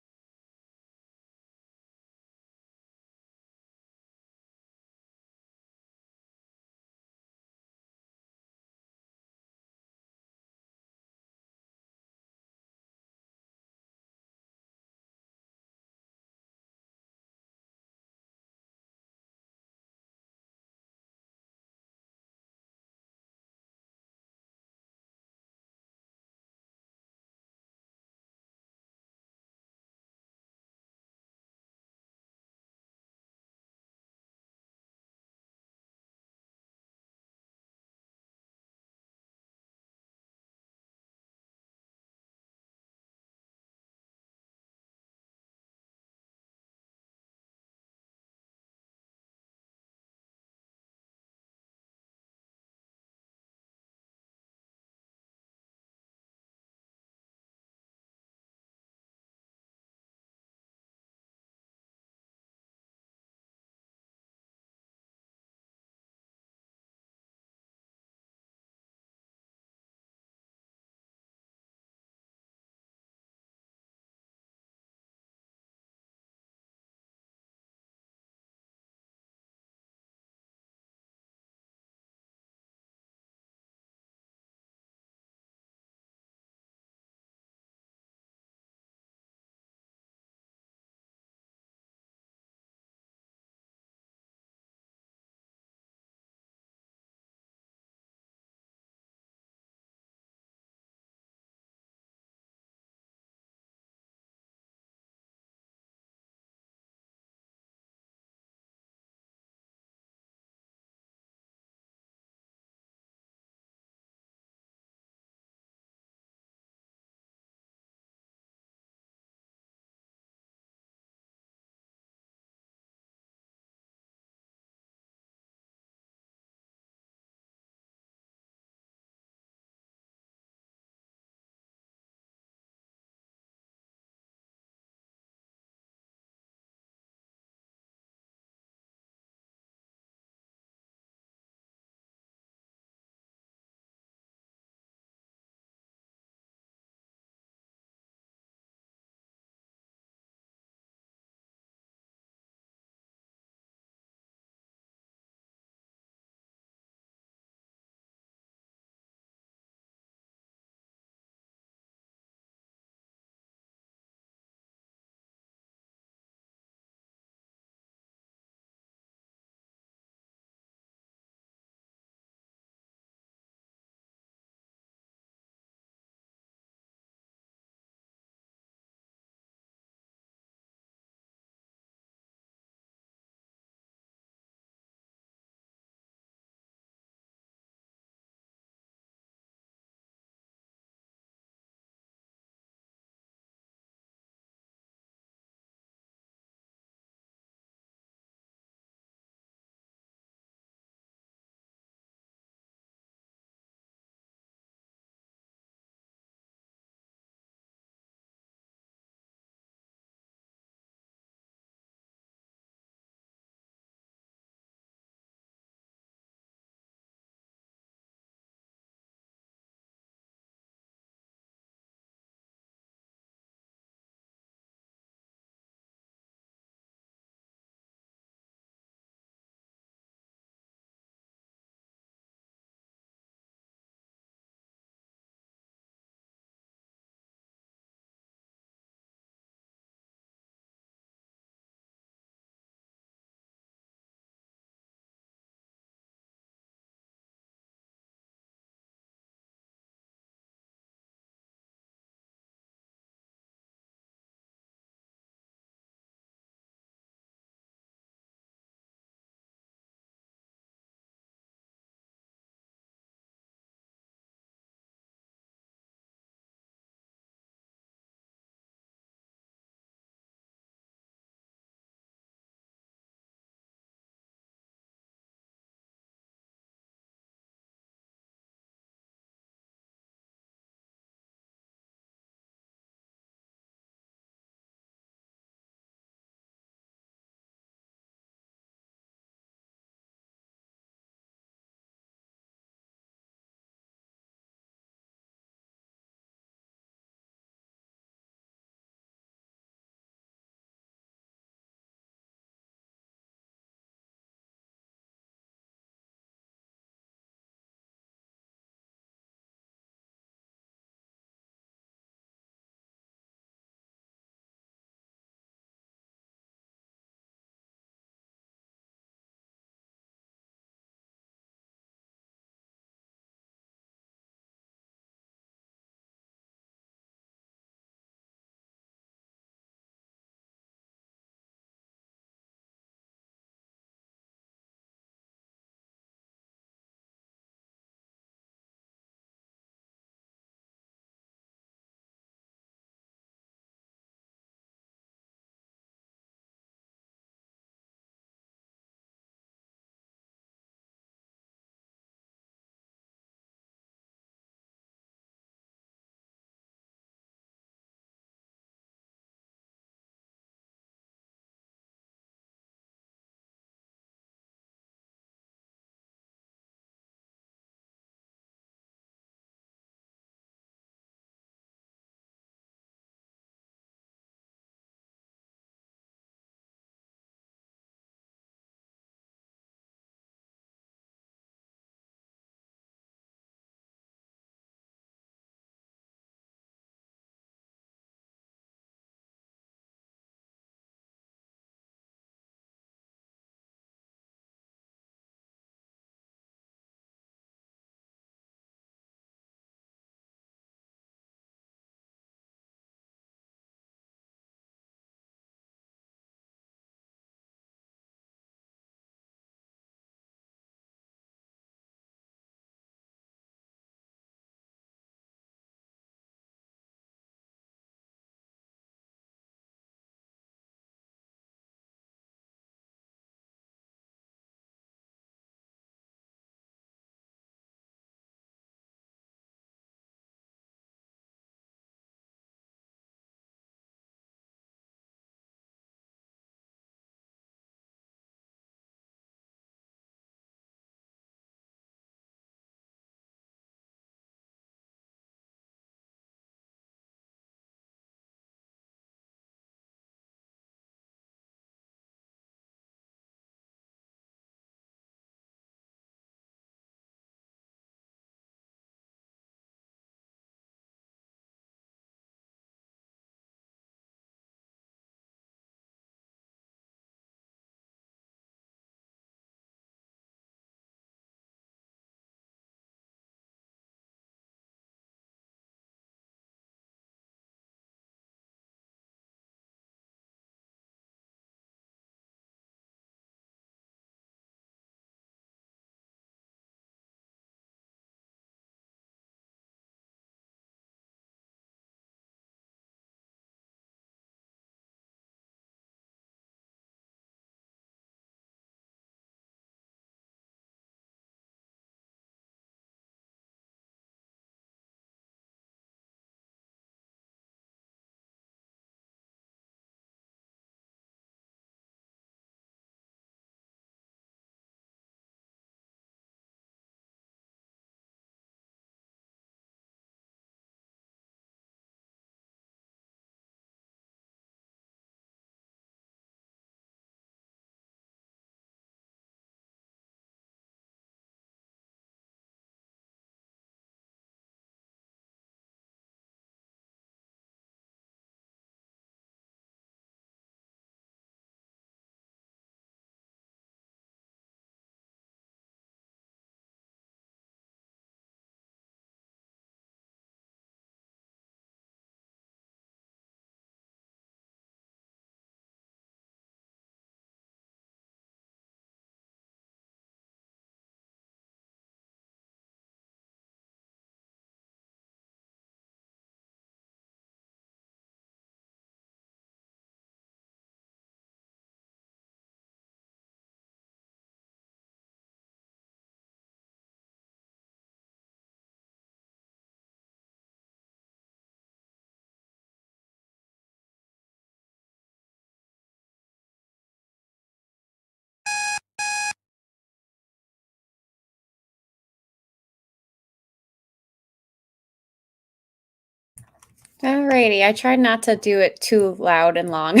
Alrighty, I tried not to do it too loud and long,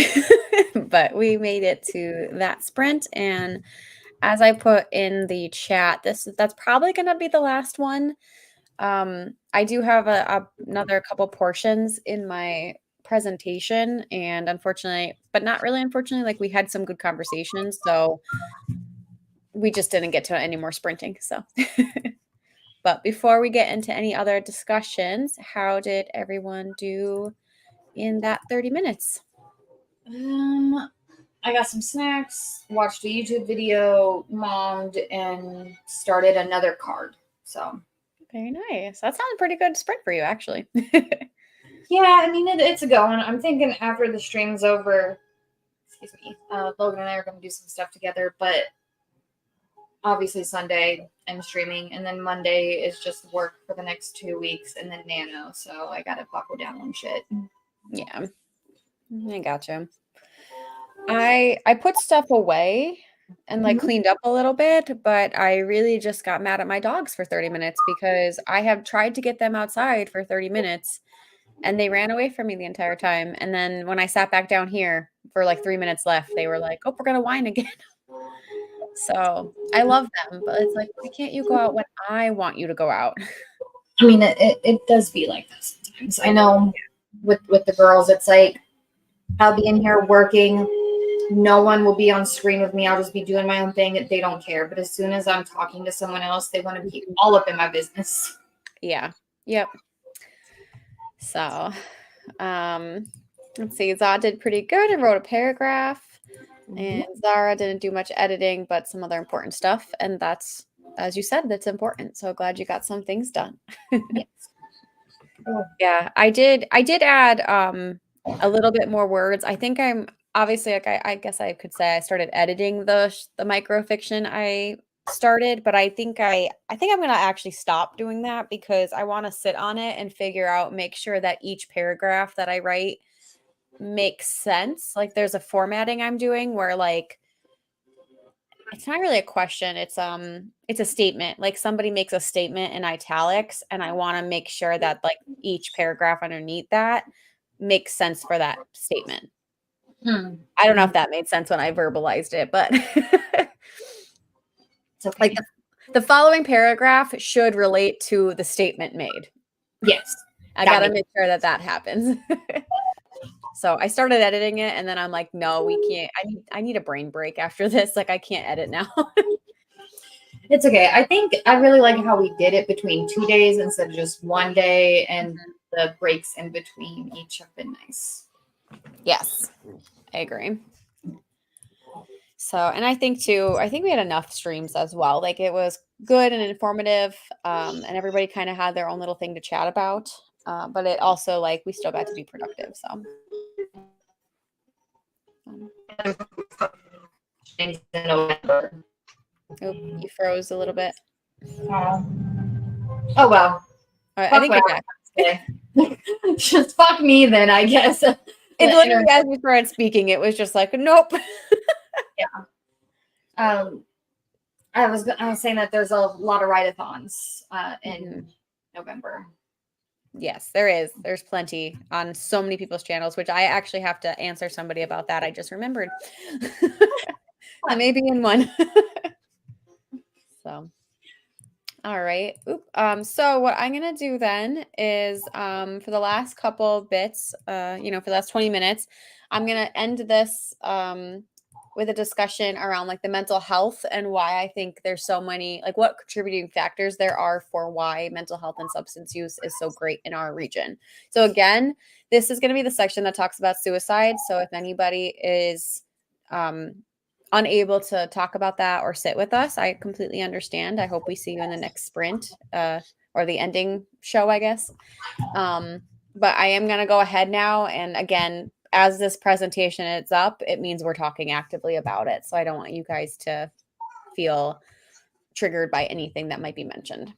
but we made it to that sprint. And as I put in the chat, that's probably going to be the last one. I do have another couple portions in my presentation, and unfortunately, but not really unfortunately, like we had some good conversations, so we just didn't get to any more sprinting. So, but before we get into any other discussions, how did everyone do in that 30 minutes? I got some snacks, watched a YouTube video, mommed, and started another card. So Very nice. That sounds a pretty good sprint for you, actually. yeah, I mean it's a go, and I'm thinking after the stream's over, excuse me, Logan and I are going to do some stuff together, but obviously Sunday I'm streaming, and then Monday is just work for the next 2 weeks, and then Nano, so I got to buckle down on shit. Yeah, I gotcha. I put stuff away and like cleaned up a little bit, but I really just got mad at my dogs for 30 minutes because I have tried to get them outside for 30 minutes and they ran away from me the entire time. And then when I sat back down here for like 3 minutes left, they were like, "Oh, we're gonna whine again." So I love them, but it's like, why can't you go out when I want you to go out? I mean, it does be like that sometimes. I know with the girls, it's like I'll be in here working. No one will be on screen with me. I'll just be doing my own thing. They don't care. But as soon as I'm talking to someone else, they want to be all up in my business. Yeah. Yep. So, let's see. Zah did pretty good and wrote a paragraph. And Zara didn't do much editing, but some other important stuff. And that's, as you said, that's important. So glad you got some things done. Yes. Yeah, I did add a little bit more words. I think I'm obviously like I guess I could say I started editing the microfiction I started, but I think I'm going to actually stop doing that because I want to sit on it and figure out, make sure that each paragraph that I write makes sense. Like there's a formatting I'm doing where like it's not really a question, it's a statement. Like somebody makes a statement in italics and I want to make sure that like each paragraph underneath that makes sense for that statement. I don't know if that made sense when I verbalized it, but It's okay. like the following paragraph should relate to the statement made. Yes. I got to make sure that that happens. So I started editing it and then I'm like, no, we can't. I need a brain break after this. Like I can't edit now. It's okay. I think I really like how we did it between 2 days instead of just 1 day, and the breaks in between each have been nice. Yes, I agree. So, and I think we had enough streams as well. Like it was good and informative, and everybody kind of had their own little thing to chat about. But it also like we still got to be productive. So, oh, you froze a little bit. Oh well. I think you're back. Just fuck me then, I guess. It literally, as we started speaking, it was just like, nope. Yeah. I was saying that there's a lot of write-a-thons in November. Yes, there is. There's plenty on so many people's channels, which I actually have to answer somebody about that. I just remembered. I may be in one. So, all right. So what I'm going to do then is for the last couple bits, for the last 20 minutes, I'm going to end this with a discussion around like the mental health and why I think there's so many, like what contributing factors there are for why mental health and substance use is so great in our region. So again, this is going to be the section that talks about suicide. So if anybody is unable to talk about that or sit with us, I completely understand. I hope we see you in the next sprint or the ending show, I guess. But I am going to go ahead now. And again, as this presentation is up, it means we're talking actively about it. So I don't want you guys to feel triggered by anything that might be mentioned.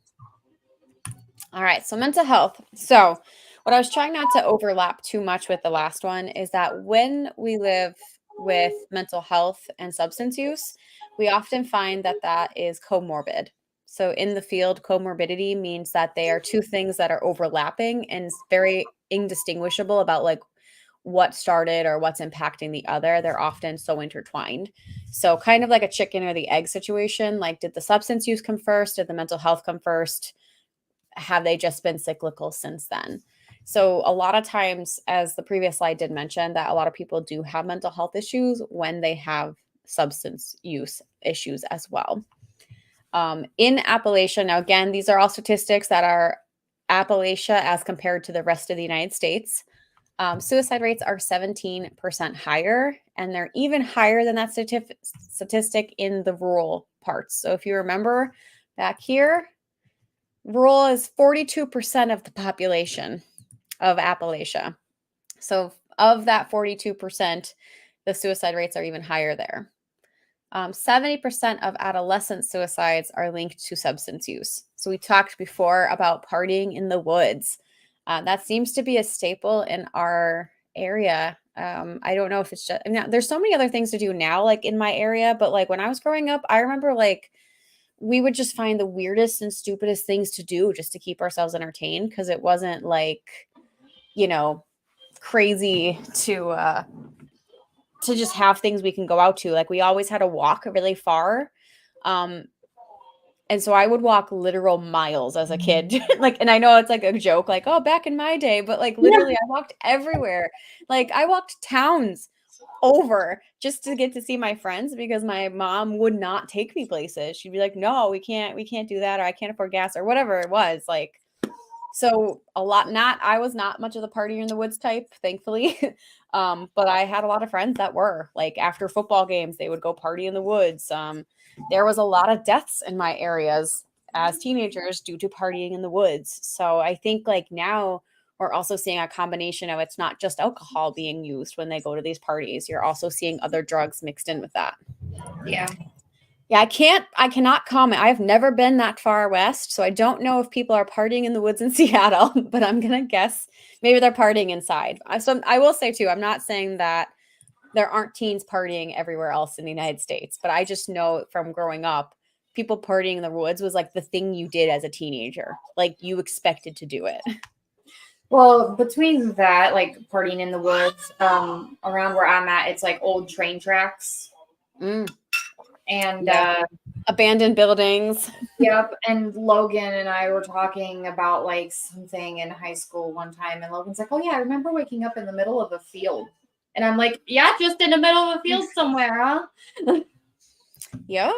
All right. So mental health. So what I was trying not to overlap too much with the last one is that when we live with mental health and substance use, we often find that that is comorbid. So in the field, comorbidity means that they are two things that are overlapping and very indistinguishable about like what started or what's impacting the other. They're often so intertwined. So kind of like a chicken or the egg situation. Like, did the substance use come first? Did the mental health come first? Have they just been cyclical since then? So a lot of times, as the previous slide did mention, that a lot of people do have mental health issues when they have substance use issues as well. In Appalachia, now again, these are all statistics that are Appalachia as compared to the rest of the United States. Suicide rates are 17% higher, and they're even higher than that statistic in the rural parts. So if you remember back here, rural is 42% of the population of Appalachia. So of that 42%, the suicide rates are even higher there. 70% of adolescent suicides are linked to substance use. So we talked before about partying in the woods. That seems to be a staple in our area. I don't know if it's just, I mean, there's so many other things to do now, like in my area, but like when I was growing up, I remember like we would just find the weirdest and stupidest things to do just to keep ourselves entertained, because it wasn't like, you know, crazy to just have things we can go out to. Like we always had to walk really far. And so I would walk literal miles as a kid. Like, and I know it's like a joke, like, oh, back in my day, but like literally I walked everywhere. Like I walked towns over just to get to see my friends because my mom would not take me places. She'd be like, no, we can't do that, or I can't afford gas, or whatever it was. Like, so I was not much of the party in the woods type, thankfully. But I had a lot of friends that were like, after football games, they would go party in the woods. There was a lot of deaths in my areas as teenagers due to partying in the woods. So I think like now we're also seeing a combination of, it's not just alcohol being used when they go to these parties. You're also seeing other drugs mixed in with that. Yeah. Yeah, I cannot comment. I've never been that far west, so I don't know if people are partying in the woods in Seattle, but I'm going to guess maybe they're partying inside. So I will say too, I'm not saying that there aren't teens partying everywhere else in the United States, but I just know from growing up, people partying in the woods was like the thing you did as a teenager. Like you expected to do it. Well, between that, like partying in the woods, around where I'm at, it's like old train tracks. And abandoned buildings. Yep. And Logan and I were talking about like something in high school one time, and Logan's like, oh yeah, I remember waking up in the middle of a field. And I'm like, yeah, just in the middle of a field somewhere, huh? Yep.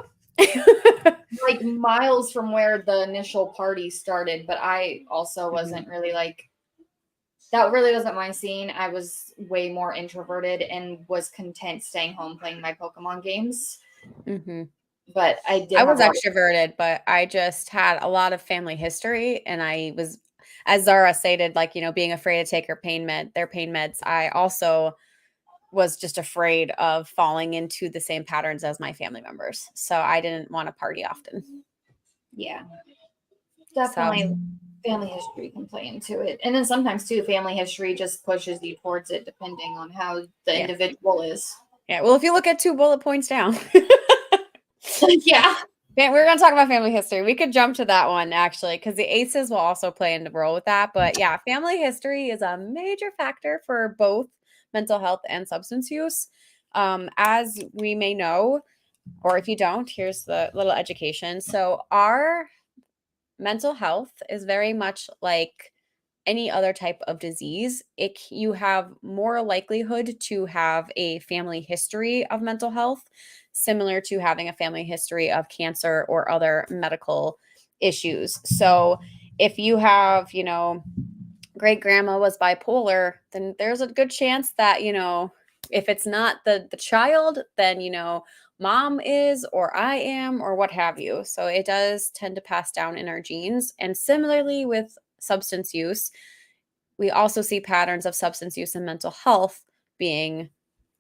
Like miles from where the initial party started, but I also wasn't really like, that really wasn't my scene. I was way more introverted and was content staying home playing my Pokemon games. But I was extroverted, but I just had a lot of family history, and I was, as Zara stated, like, you know, being afraid to take their pain meds. I also was just afraid of falling into the same patterns as my family members. So I didn't want to party often. Yeah. Definitely family history can play into it. And then sometimes too, family history just pushes you towards it depending on how the individual is. Yeah. Well, if you look at 2 bullet points down. Yeah. We're going to talk about family history. We could jump to that one actually, because the ACEs will also play into role with that. But yeah, family history is a major factor for both mental health and substance use. As we may know, or if you don't, here's the little education. So our mental health is very much like any other type of disease. You have more likelihood to have a family history of mental health, similar to having a family history of cancer or other medical issues. So if you have, you know, great grandma was bipolar, then there's a good chance that, you know, if it's not the child, then, you know, mom is, or I am, or what have you. So it does tend to pass down in our genes. And similarly with substance use, we also see patterns of substance use and mental health being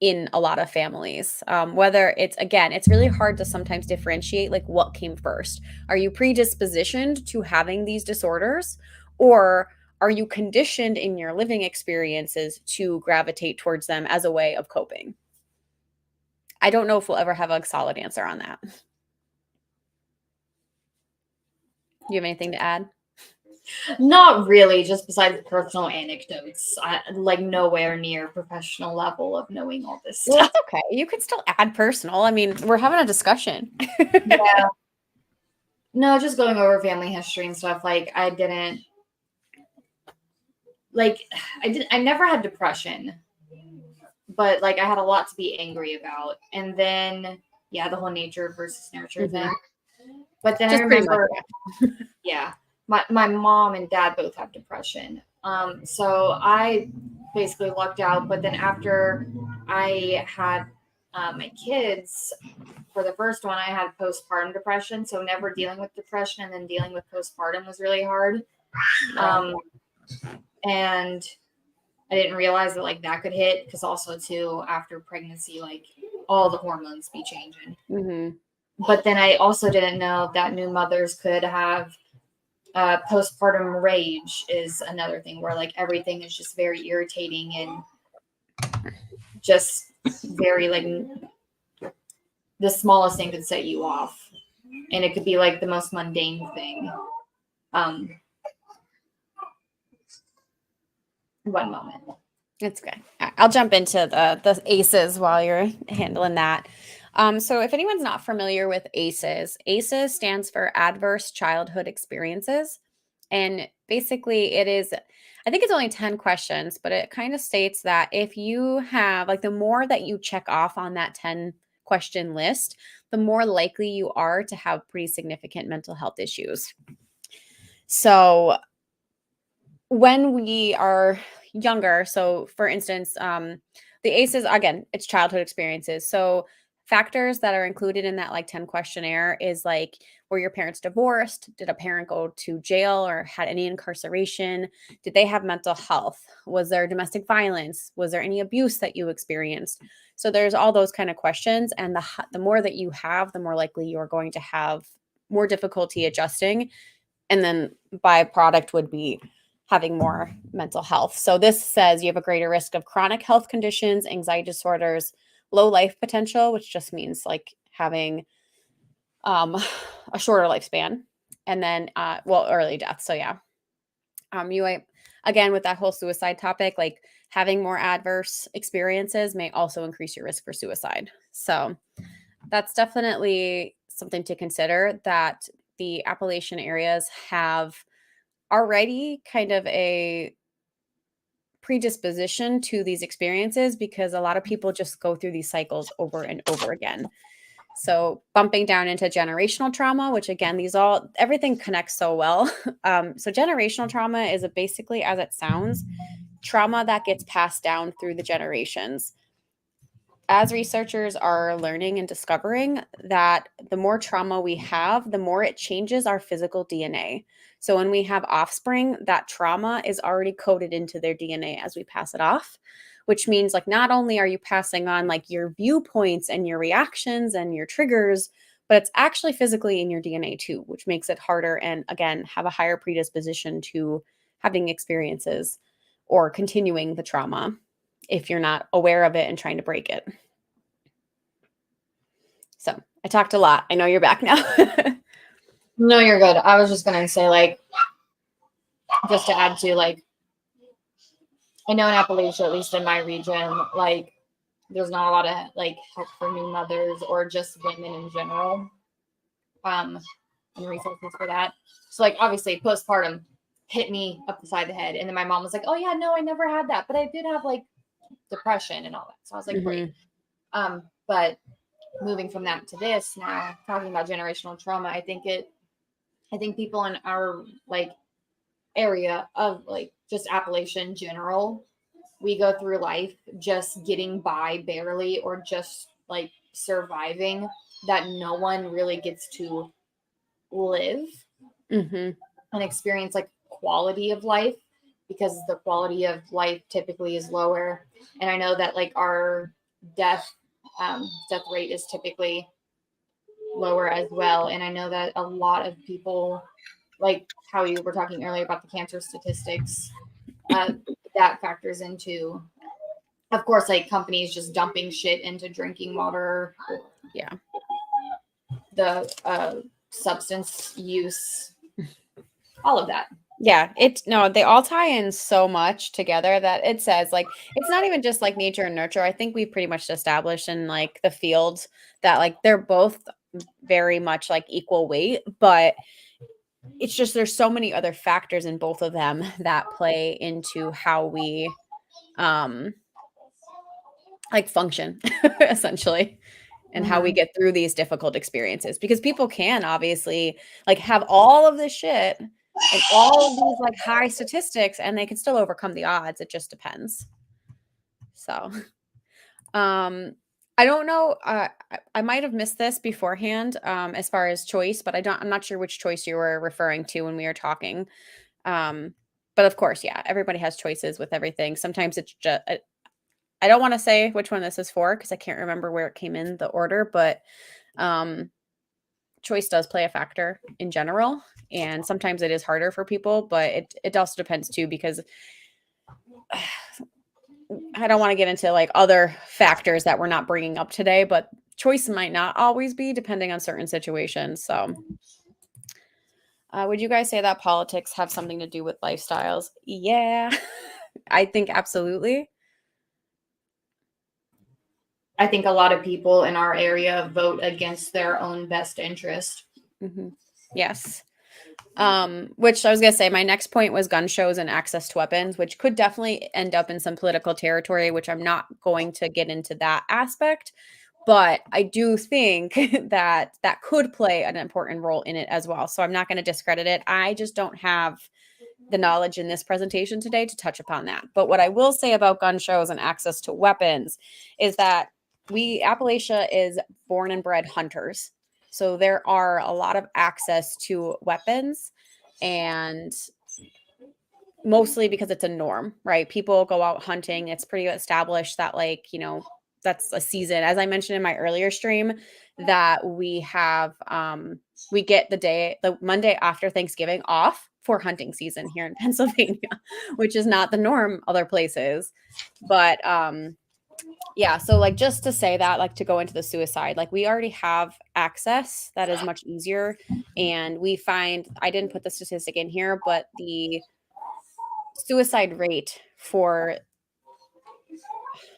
in a lot of families. Whether it's really hard to sometimes differentiate like what came first. Are you predispositioned to having these disorders, or are you conditioned in your living experiences to gravitate towards them as a way of coping? I don't know if we'll ever have a solid answer on that. Do you have anything to add? Not really, just besides personal anecdotes. Like nowhere near professional level of knowing all this Well, stuff. it's okay. You could still add personal. I mean, we're having a discussion. Yeah. No, just going over family history and stuff. Like I never had depression, but like I had a lot to be angry about. And then, yeah, the whole nature versus nurture thing. But then Just I pretty much, remember, yeah, my mom and dad both have depression. So I basically lucked out. But then after I had my kids, for the first one, I had postpartum depression. So never dealing with depression and then dealing with postpartum was really hard. And I didn't realize that like that could hit because also too after pregnancy, like all the hormones be changing. Mm-hmm. But then I also didn't know that new mothers could have postpartum rage is another thing where like everything is just very irritating and just very like the smallest thing could set you off, and it could be like the most mundane thing. One moment. It's okay. I'll jump into the ACEs while you're handling that. So if anyone's not familiar with ACEs, ACEs stands for Adverse Childhood Experiences. And basically it is, I think it's only 10 questions, but it kind of states that if you have, like the more that you check off on that 10 question list, the more likely you are to have pretty significant mental health issues. So when we are younger, so for instance, the ACEs, again, it's childhood experiences. So factors that are included in that like 10 questionnaire is like, were your parents divorced? Did a parent go to jail or had any incarceration? Did they have mental health? Was there domestic violence? Was there any abuse that you experienced? So there's all those kind of questions. And the more that you have, the more likely you're going to have more difficulty adjusting. And then byproduct would be having more mental health. So this says you have a greater risk of chronic health conditions, anxiety disorders, low life potential, which just means like having a shorter lifespan, and then early death. So yeah, you might, again, with that whole suicide topic, like having more adverse experiences may also increase your risk for suicide. So that's definitely something to consider, that the Appalachian areas have already kind of a predisposition to these experiences because a lot of people just go through these cycles over and over again. So bumping down into generational trauma, which again, everything connects so well. So generational trauma is basically, as it sounds, trauma that gets passed down through the generations. As researchers are learning and discovering that the more trauma we have, the more it changes our physical DNA. So when we have offspring, that trauma is already coded into their DNA as we pass it off, which means like not only are you passing on like your viewpoints and your reactions and your triggers, but it's actually physically in your DNA too, which makes it harder and again, have a higher predisposition to having experiences or continuing the trauma if you're not aware of it and trying to break it. So I talked a lot. I know you're back now. No, you're good. I was just going to say, like, just to add to, like, I know in Appalachia, at least in my region, like, there's not a lot of, like, help for new mothers or just women in general, and resources for that. So, like, obviously, postpartum hit me up the side of the head. And then my mom was like, oh, yeah, no, I never had that. But I did have, like, depression and all that. So I was like, great. But moving from that to this now, talking about generational trauma, I think people in our like area of like just Appalachia in general, we go through life just getting by barely or just like surviving, that no one really gets to live and experience like quality of life, because the quality of life typically is lower. And I know that like our death rate is typically lower as well. And I know that a lot of people, like how you were talking earlier about the cancer statistics, that factors into, of course, like companies just dumping shit into drinking water. Yeah. The substance use, all of that. Yeah, they all tie in so much together that it says like it's not even just like nature and nurture. I think we've pretty much established in like the field that like they're both very much like equal weight, but it's just there's so many other factors in both of them that play into how we like function essentially, and how we get through these difficult experiences, because people can obviously like have all of this shit and all of these like high statistics and they can still overcome the odds. It just depends. So I don't know, I might have missed this beforehand as far as choice, but I'm not sure which choice you were referring to when we were talking. But of course, yeah, everybody has choices with everything. Sometimes it's just I don't want to say which one this is for because I can't remember where it came in the order, but choice does play a factor in general. And sometimes it is harder for people, but it also depends too, because I don't want to get into like other factors that we're not bringing up today, but choice might not always be depending on certain situations. So would you guys say that politics have something to do with lifestyles? Yeah, I think absolutely. I think a lot of people in our area vote against their own best interest. Yes. Which I was going to say, my next point was gun shows and access to weapons, which could definitely end up in some political territory, which I'm not going to get into that aspect. But I do think that that could play an important role in it as well. So I'm not going to discredit it. I just don't have the knowledge in this presentation today to touch upon that. But what I will say about gun shows and access to weapons is that Appalachia is born and bred hunters. So there are a lot of access to weapons, and mostly because it's a norm, right? People go out hunting. It's pretty established that like, that's a season. As I mentioned in my earlier stream, that we have we get the Monday after Thanksgiving off for hunting season here in Pennsylvania, which is not the norm other places. But yeah, so like just to say that, like to go into the suicide, like we already have access that is much easier. And we find, I didn't put the statistic in here, but the suicide rate for,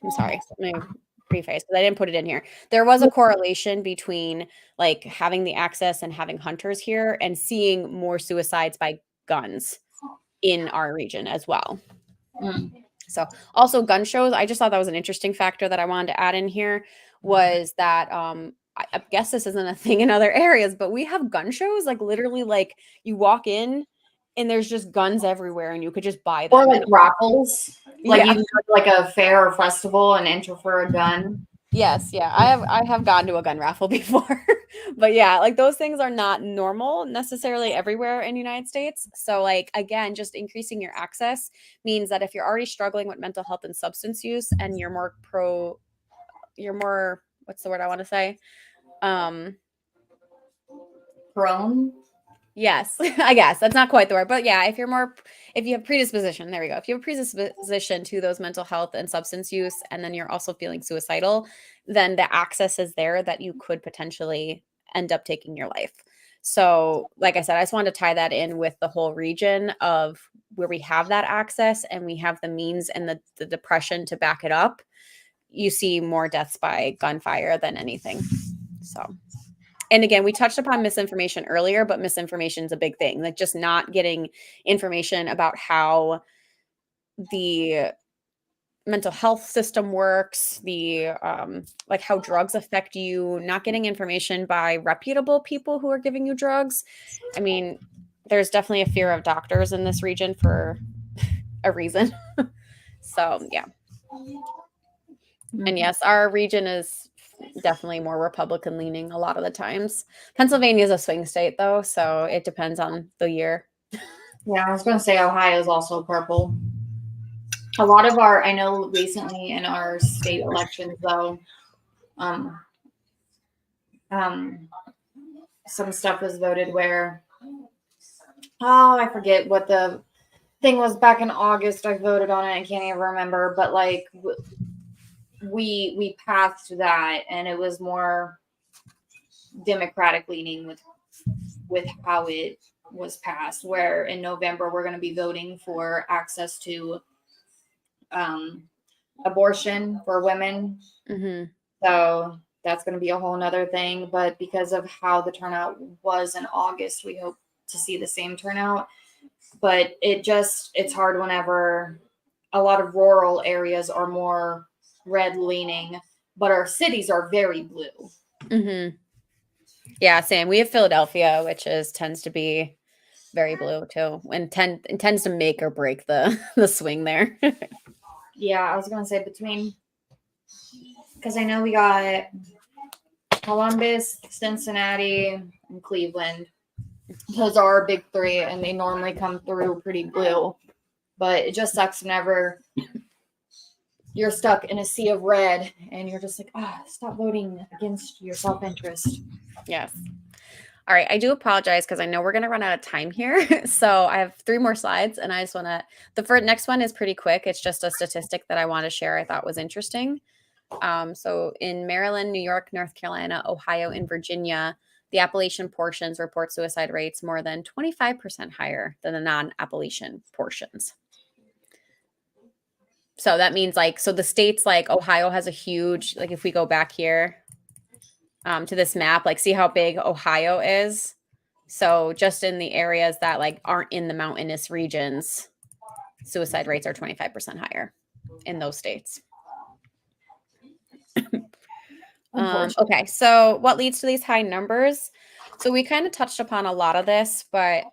I'm sorry, let me preface because I didn't put it in here. There was a correlation between like having the access and having hunters here and seeing more suicides by guns in our region as well. So also gun shows, I just thought that was an interesting factor that I wanted to add in here, was that I guess this isn't a thing in other areas, but we have gun shows like literally like you walk in and there's just guns everywhere and you could just buy them. Or like raffles. Like Yeah. you can go to like a fair or festival and enter for a gun. Yes, yeah. I have gone to a gun raffle before. But yeah, like those things are not normal necessarily everywhere in the United States. So like again, just increasing your access means that if you're already struggling with mental health and substance use and you're more what's the word I want to say? Prone. Yes, I guess that's not quite the word, but yeah, if you have predisposition, there we go. If you have predisposition to those mental health and substance use, and then you're also feeling suicidal, then the access is there that you could potentially end up taking your life. So, like I said, I just wanted to tie that in with the whole region of where we have that access and we have the means and the depression to back it up. You see more deaths by gunfire than anything. So. And again, we touched upon misinformation earlier, but misinformation is a big thing. Like just not getting information about how the mental health system works, the like how drugs affect you, not getting information by reputable people who are giving you drugs. I mean, there's definitely a fear of doctors in this region for a reason. So, yeah. And yes, our region is definitely more Republican leaning a lot of the times. Pennsylvania is a swing state though, so it depends on the year. Yeah, I was going to say Ohio is also purple. A lot of I know recently in our state elections though, some stuff was voted where, I forget what the thing was back in August. I voted on it. I can't even remember, but like we passed that and it was more Democratic leaning with how it was passed, where in November we're going to be voting for access to abortion for women. Mm-hmm. So that's going to be a whole nother thing. But because of how the turnout was in August, we hope to see the same turnout. But it's hard whenever a lot of rural areas are more red leaning, but our cities are very blue. Mm-hmm. Yeah, same. We have Philadelphia, which tends to be very blue too, and tends to make or break the swing there. Yeah, I was going to say because I know we got Columbus, Cincinnati, and Cleveland. Those are our big three, and they normally come through pretty blue. But it just sucks whenever you're stuck in a sea of red and you're just like, stop voting against your self-interest. Yes. All right. I do apologize because I know we're going to run out of time here. So I have 3 more slides, and I just want to, next one is pretty quick. It's just a statistic that I want to share I thought was interesting. So in Maryland, New York, North Carolina, Ohio, and Virginia, the Appalachian portions report suicide rates more than 25% higher than the non-Appalachian portions. So that means so the states like Ohio has a huge, if we go back here to this map, see how big Ohio is. So just in the areas that aren't in the mountainous regions, suicide rates are 25% higher in those states. Okay, so what leads to these high numbers? So we kind of touched upon a lot of this, but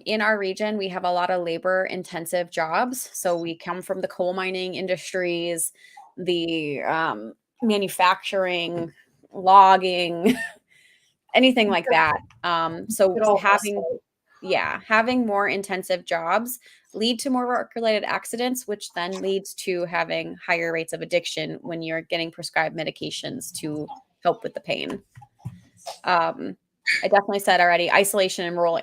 in our region, we have a lot of labor intensive jobs. So we come from the coal mining industries, the manufacturing, logging, anything like that. So having more intensive jobs lead to more work-related accidents, which then leads to having higher rates of addiction when you're getting prescribed medications to help with the pain. I definitely said already, isolation in rural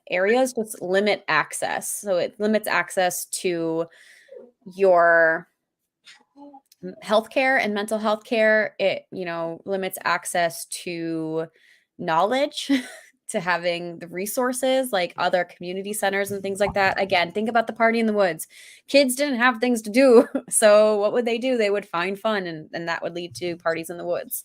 areas just limit access. So it limits access to your healthcare and mental health care. It, limits access to knowledge, to having the resources like other community centers and things like that. Again, think about the party in the woods. Kids didn't have things to do. So what would they do? They would find fun, and that would lead to parties in the woods.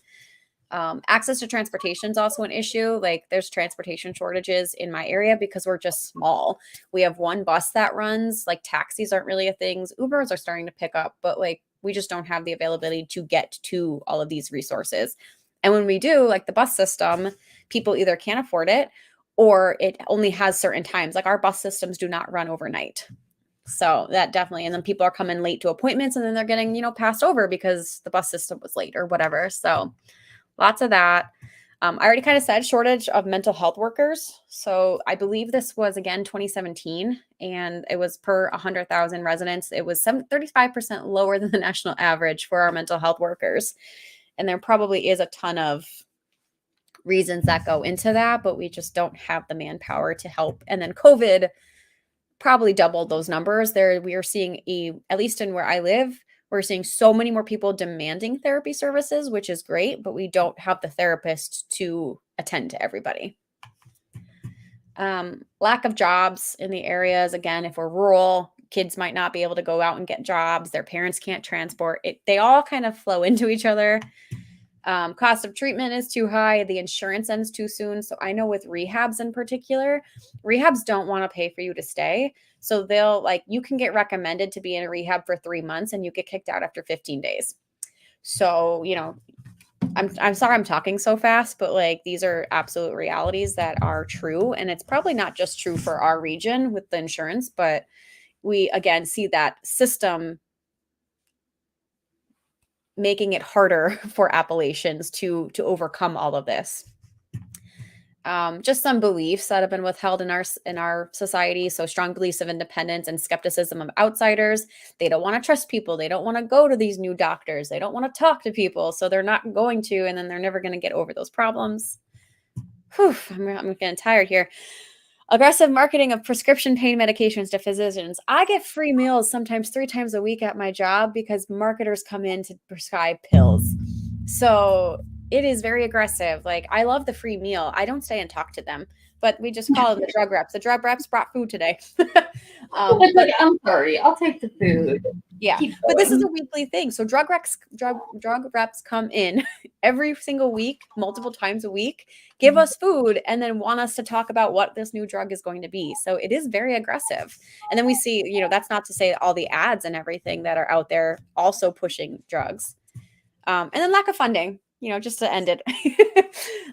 Access to transportation is also an issue. There's transportation shortages in my area because we're just small. We have one bus that runs. Taxis aren't really a thing. Ubers are starting to pick up, but we just don't have the availability to get to all of these resources. And when we do, the bus system, people either can't afford it or it only has certain times. Our bus systems do not run overnight. So that definitely, and then people are coming late to appointments, and then they're getting, passed over because the bus system was late or whatever. So lots of that. I already kind of said shortage of mental health workers. So I believe this was, again, 2017, and it was per 100,000 residents. It was 35% lower than the national average for our mental health workers. And there probably is a ton of reasons that go into that, but we just don't have the manpower to help. And then COVID probably doubled those numbers. We are seeing at least in where I live, we're seeing so many more people demanding therapy services, which is great, but we don't have the therapists to attend to everybody. Lack of jobs in the areas. Again, if we're rural, kids might not be able to go out and get jobs. Their parents can't transport it. They all kind of flow into each other. Cost of treatment is too high. The insurance ends too soon. So I know with rehabs in particular, rehabs don't want to pay for you to stay. So they'll you can get recommended to be in a rehab for 3 months and you get kicked out after 15 days. So, I'm sorry I'm talking so fast, but these are absolute realities that are true. And it's probably not just true for our region with the insurance, but we again see that system making it harder for Appalachians to overcome all of this. Just some beliefs that have been withheld in our society. So strong beliefs of independence and skepticism of outsiders. They don't want to trust people. They don't want to go to these new doctors. They don't want to talk to people. So they're not going to, and then they're never going to get over those problems. Whew, I'm getting tired here. Aggressive marketing of prescription pain medications to physicians. I get free meals sometimes 3 times a week at my job because marketers come in to prescribe pills. So it is very aggressive. Like, I love the free meal. I don't stay and talk to them, but we just call them the drug reps. The drug reps brought food today. But I'm sorry, I'll take the food. Yeah, but this is a weekly thing. So drug reps come in every single week, multiple times a week, give us food, and then want us to talk about what this new drug is going to be. So it is very aggressive. And then we see, you know, that's not to say all the ads and everything that are out there also pushing drugs. And then lack of funding, you know, just to end it.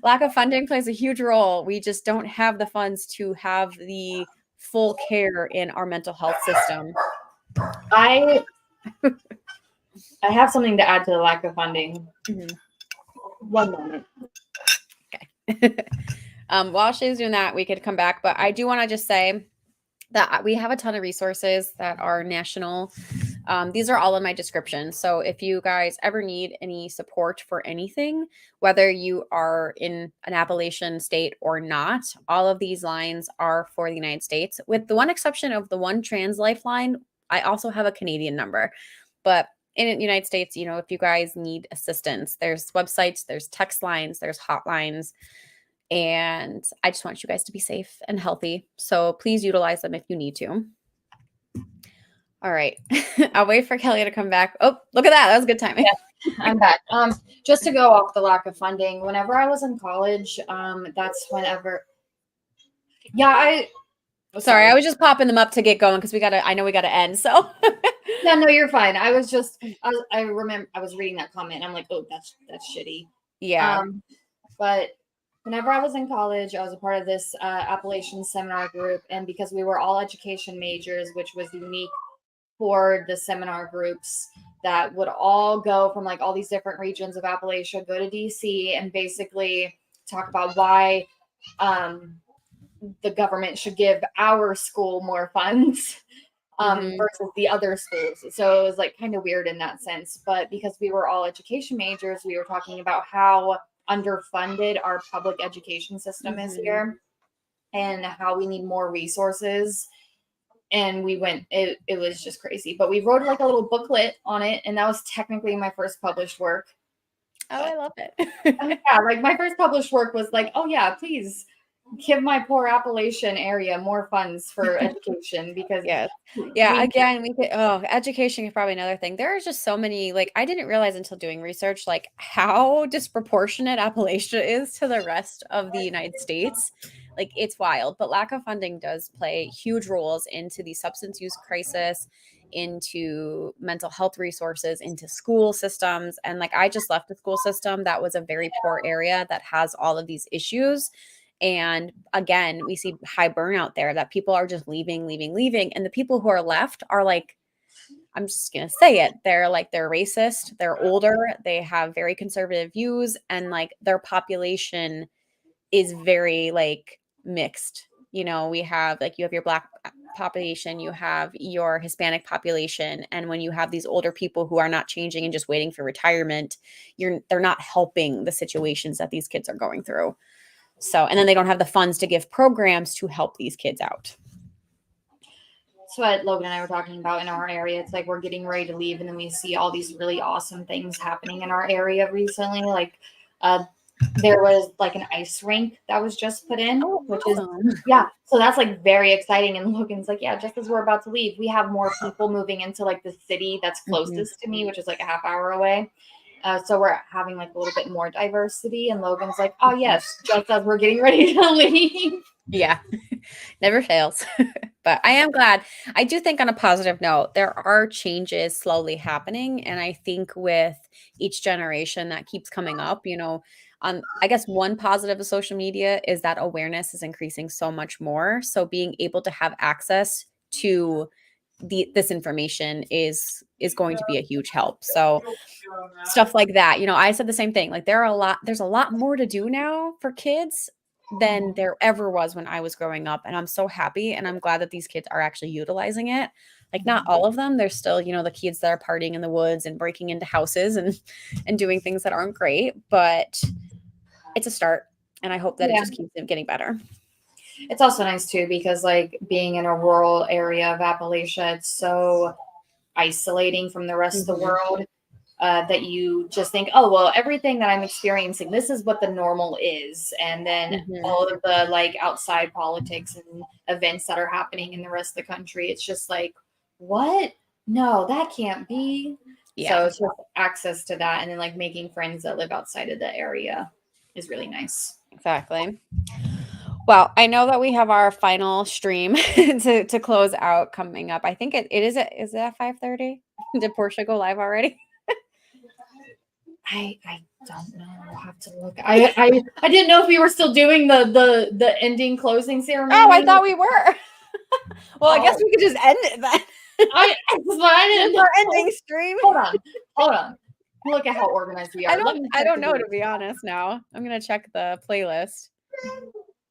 Lack of funding plays a huge role. We just don't have the funds to have the full care in our mental health system. I have something to add to the lack of funding. Mm-hmm. 1 moment. Okay. While she's doing that, we could come back. But I do want to just say that we have a ton of resources that are national. These are all in my description. So if you guys ever need any support for anything, whether you are in an Appalachian state or not, all of these lines are for the United States, with the one exception of the one trans Lifeline. I also have a Canadian number, but in the United States, you know, if you guys need assistance, there's websites, there's text lines, there's hotlines, and I just want you guys to be safe and healthy. So please utilize them if you need to. All right. I'll wait for Kelly to come back. Oh, look at that. That was good timing. Yeah, I'm back. Just to go off the lack of funding, whenever I was in college, that's whenever. Yeah, Sorry, I was just popping them up to get going because I know we gotta end. So yeah, no, you're fine. I remember I was reading that comment and I'm like, oh, that's shitty. Yeah. But whenever I was in college, I was a part of this Appalachian seminar group, and because we were all education majors, which was unique for the seminar groups that would all go from like all these different regions of Appalachia, go to DC and basically talk about why the government should give our school more funds versus the other schools. So it was like kind of weird in that sense. But because we were all education majors, we were talking about how underfunded our public education system is here and how we need more resources. And we went, it was just crazy. But we wrote like a little booklet on it, and that was technically my first published work. Oh, I love it. Yeah, like my first published work was like, oh yeah, please give my poor Appalachian area more funds for education, because again, we could education is probably another thing. There are just so many, like, I didn't realize until doing research like how disproportionate Appalachia is to the rest of the United States. Like, it's wild. But lack of funding does play huge roles into the substance use crisis, into mental health resources, into school systems. And like, I just left the school system that was a very poor area that has all of these issues. And again, we see high burnout there, that people are just leaving. And the people who are left are like, I'm just going to say it. They're racist. They're older. They have very conservative views. And like, their population is very like mixed. You know, we have like, you have your Black population, you have your Hispanic population. And when you have these older people who are not changing and just waiting for retirement, they're not helping the situations that these kids are going through. So, and then they don't have the funds to give programs to help these kids out. That's what Logan and I were talking about in our area. It's like we're getting ready to leave, and then we see all these really awesome things happening in our area recently. Like there was like an ice rink that was just put in, which is, so that's like very exciting. And Logan's like, yeah, just as we're about to leave, we have more people moving into like the city that's closest to me, which is like a half hour away. So we're having like a little bit more diversity. And Logan's like, oh yes, just as we're getting ready to leave. Yeah, never fails. But I am glad. I do think on a positive note, there are changes slowly happening. And I think with each generation that keeps coming up, you know, I guess one positive of social media is that awareness is increasing so much more. So being able to have access to this information is going to be a huge help. So stuff like that, you know, I said the same thing. Like there's a lot more to do now for kids than there ever was when I was growing up. And I'm so happy. And I'm glad that these kids are actually utilizing it. Like, not all of them. There's still, you know, the kids that are partying in the woods and breaking into houses and doing things that aren't great, but it's a start. And I hope that it just keeps getting better. It's also nice too, because like being in a rural area of Appalachia, it's so isolating from the rest of the world. that you just think, oh, well, everything that I'm experiencing, this is what the normal is. And then all of the like outside politics and events that are happening in the rest of the country, it's just like, what? No, that can't be. Yeah. So it's just access to that, and then like making friends that live outside of the area is really nice. Exactly. Well, I know that we have our final stream to close out coming up. I think is it at 5:30? Did Portia go live already? I don't know. I'll have to look. I didn't know if we were still doing the ending closing ceremony. Oh, I thought we were. Well, I guess we could just end it then. I didn't our ending stream. Hold on. Look at how organized we are. I don't know, to be honest. Now I'm gonna check the playlist.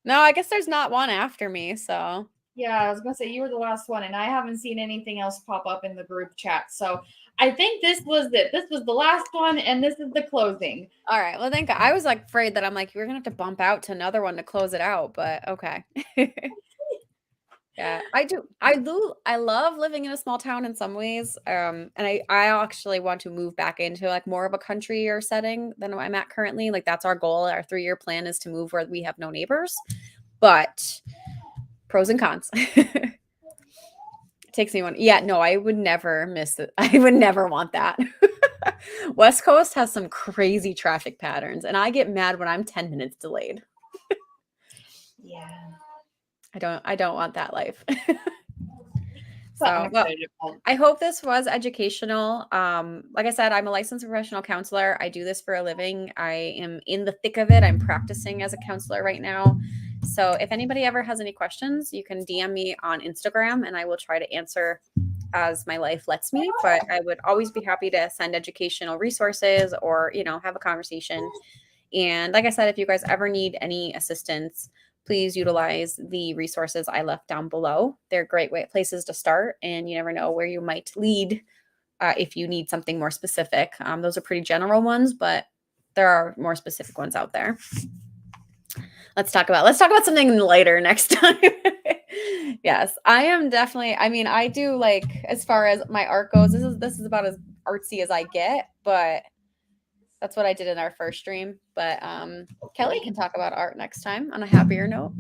No, I guess there's not one after me. So yeah, I was gonna say you were the last one, and I haven't seen anything else pop up in the group chat. So I think this was it. This was the last one, and this is the closing. All right. Well, thank God. I was like afraid that I'm like, we're gonna have to bump out to another one to close it out, but okay. Yeah, I do. I love living in a small town in some ways. And I actually want to move back into like more of a country or setting than I'm at currently. Like that's our goal. Our 3-year plan is to move where we have no neighbors. But pros and cons. It takes me one. Yeah, no, I would never miss it. I would never want that. West Coast has some crazy traffic patterns, and I get mad when I'm 10 minutes delayed. Yeah. I don't want that life. So well, I hope this was educational. Like I said, I'm a licensed professional counselor. I do this for a living. I am in the thick of it. I'm practicing as a counselor right now. So if anybody ever has any questions, you can DM me on Instagram and I will try to answer as my life lets me. But I would always be happy to send educational resources or, have a conversation. And like I said, if you guys ever need any assistance, please utilize the resources I left down below. They're great places to start, and you never know where you might lead if you need something more specific. Those are pretty general ones, but there are more specific ones out there. Let's talk about something lighter next time. Yes, I am definitely. I mean, I do like as far as my art goes. This is about as artsy as I get, but that's what I did in our first stream. But Kelly can talk about art next time on a happier note.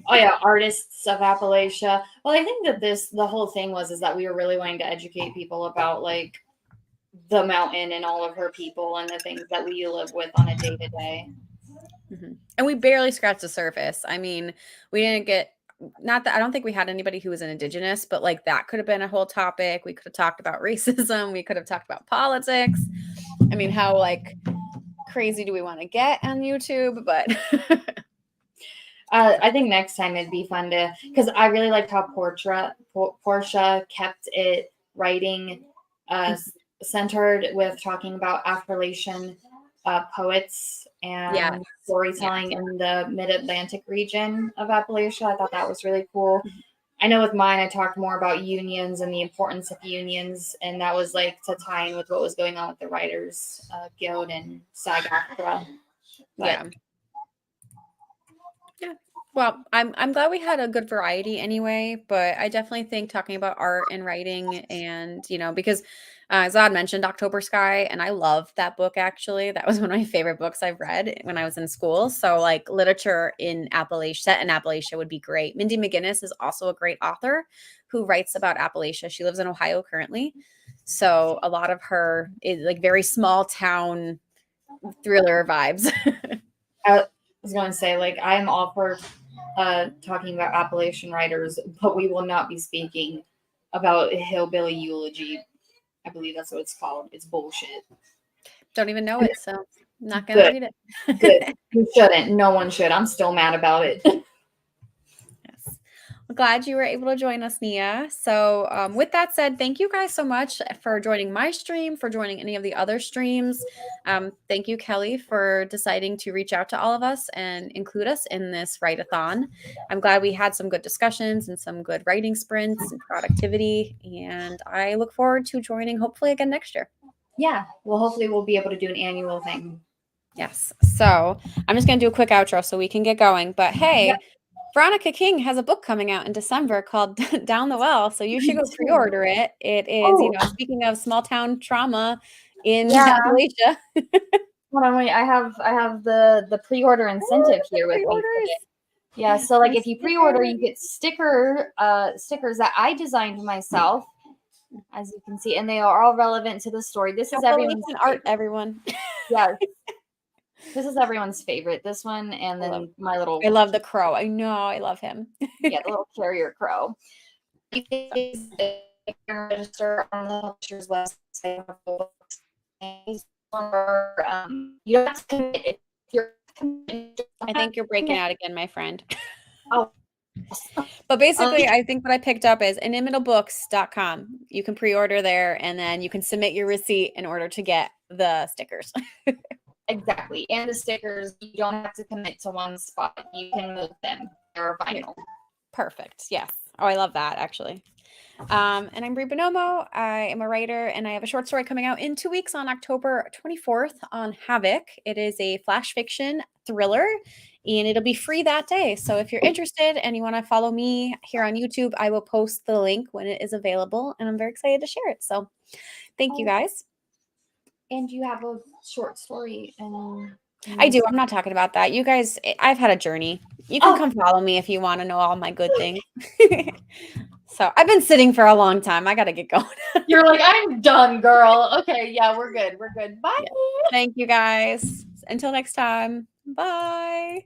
Oh yeah, artists of Appalachia. Well, I think that the whole thing is that we were really wanting to educate people about like the mountain and all of her people and the things that we live with on a day-to-day. And we barely scratched the surface. I mean, we didn't get, not that I don't think we had anybody who was an Indigenous, but like that could have been a whole topic. We could have talked about racism. We could have talked about politics. I mean, how like crazy do we want to get on YouTube? But I think next time it'd be fun to, because I really liked how Portia kept it writing centered with talking about Appalachian poets and storytelling in the mid-Atlantic region of Appalachia. I thought that was really cool. I know with mine, I talked more about unions and the importance of unions, and that was like to tie in with what was going on with the Writers Guild and SAG-AFTRA. Yeah. Well, I'm glad we had a good variety anyway, but I definitely think talking about art and writing and, because Zod mentioned October Sky, and I love that book, actually. That was one of my favorite books I've read when I was in school. So like literature in Appalachia, set in Appalachia would be great. Mindy McGinnis is also a great author who writes about Appalachia. She lives in Ohio currently. So a lot of her is like very small town thriller vibes. I was going to say, like, I'm all for talking about Appalachian writers, but we will not be speaking about Hillbilly Eulogy. I believe that's what it's called. It's bullshit. Don't even know it, so I'm not going to read it. Good. You shouldn't. No one should. I'm still mad about it. Yes. Well, glad you were able to join us, Nia. So with that said, thank you guys so much for joining my stream, for joining any of the other streams. Thank you, Kelly, for deciding to reach out to all of us and include us in this write-a-thon. I'm glad we had some good discussions and some good writing sprints and productivity, and I look forward to joining hopefully again next year. Yeah, well, hopefully we'll be able to do an annual thing. Yes. So I'm just going to do a quick outro so we can get going. But hey, yep. Veronica King has a book coming out in December called Down the Well. So you should go pre-order it. It is, speaking of small town trauma in Yeah. Appalachia. Hold on, wait. I have the pre-order incentive here with me today. Yeah, so like if you pre-order, you get stickers that I designed myself, as you can see, and they are all relevant to the story. This is everyone's art, everyone. Yeah. This is everyone's favorite. This one, and then my little. I love the crow. I know. I love him. Yeah, the little carrier crow. You can register on the publisher's website. You don't have to commit if you're committed. I think you're breaking out again, my friend. Oh. But basically, I think what I picked up is inimitalbooks.com. You can pre-order there, and then you can submit your receipt in order to get the stickers. Exactly. And the stickers, you don't have to commit to one spot. You can move them. They're vinyl. Perfect. Yes. Oh, I love that, actually. And I'm Brie Bonomo. I am a writer, and I have a short story coming out in 2 weeks on October 24th on Havoc. It is a flash fiction thriller, and it'll be free that day. So if you're interested and you want to follow me here on YouTube, I will post the link when it is available, and I'm very excited to share it. So thank you guys. And you have a short story. And I do. I'm not talking about that. You guys, I've had a journey. You can come follow me if you want to know all my good things. So I've been sitting for a long time. I got to get going. You're like, I'm done, girl. Okay. Yeah, we're good. We're good. Bye. Thank you guys. Until next time. Bye.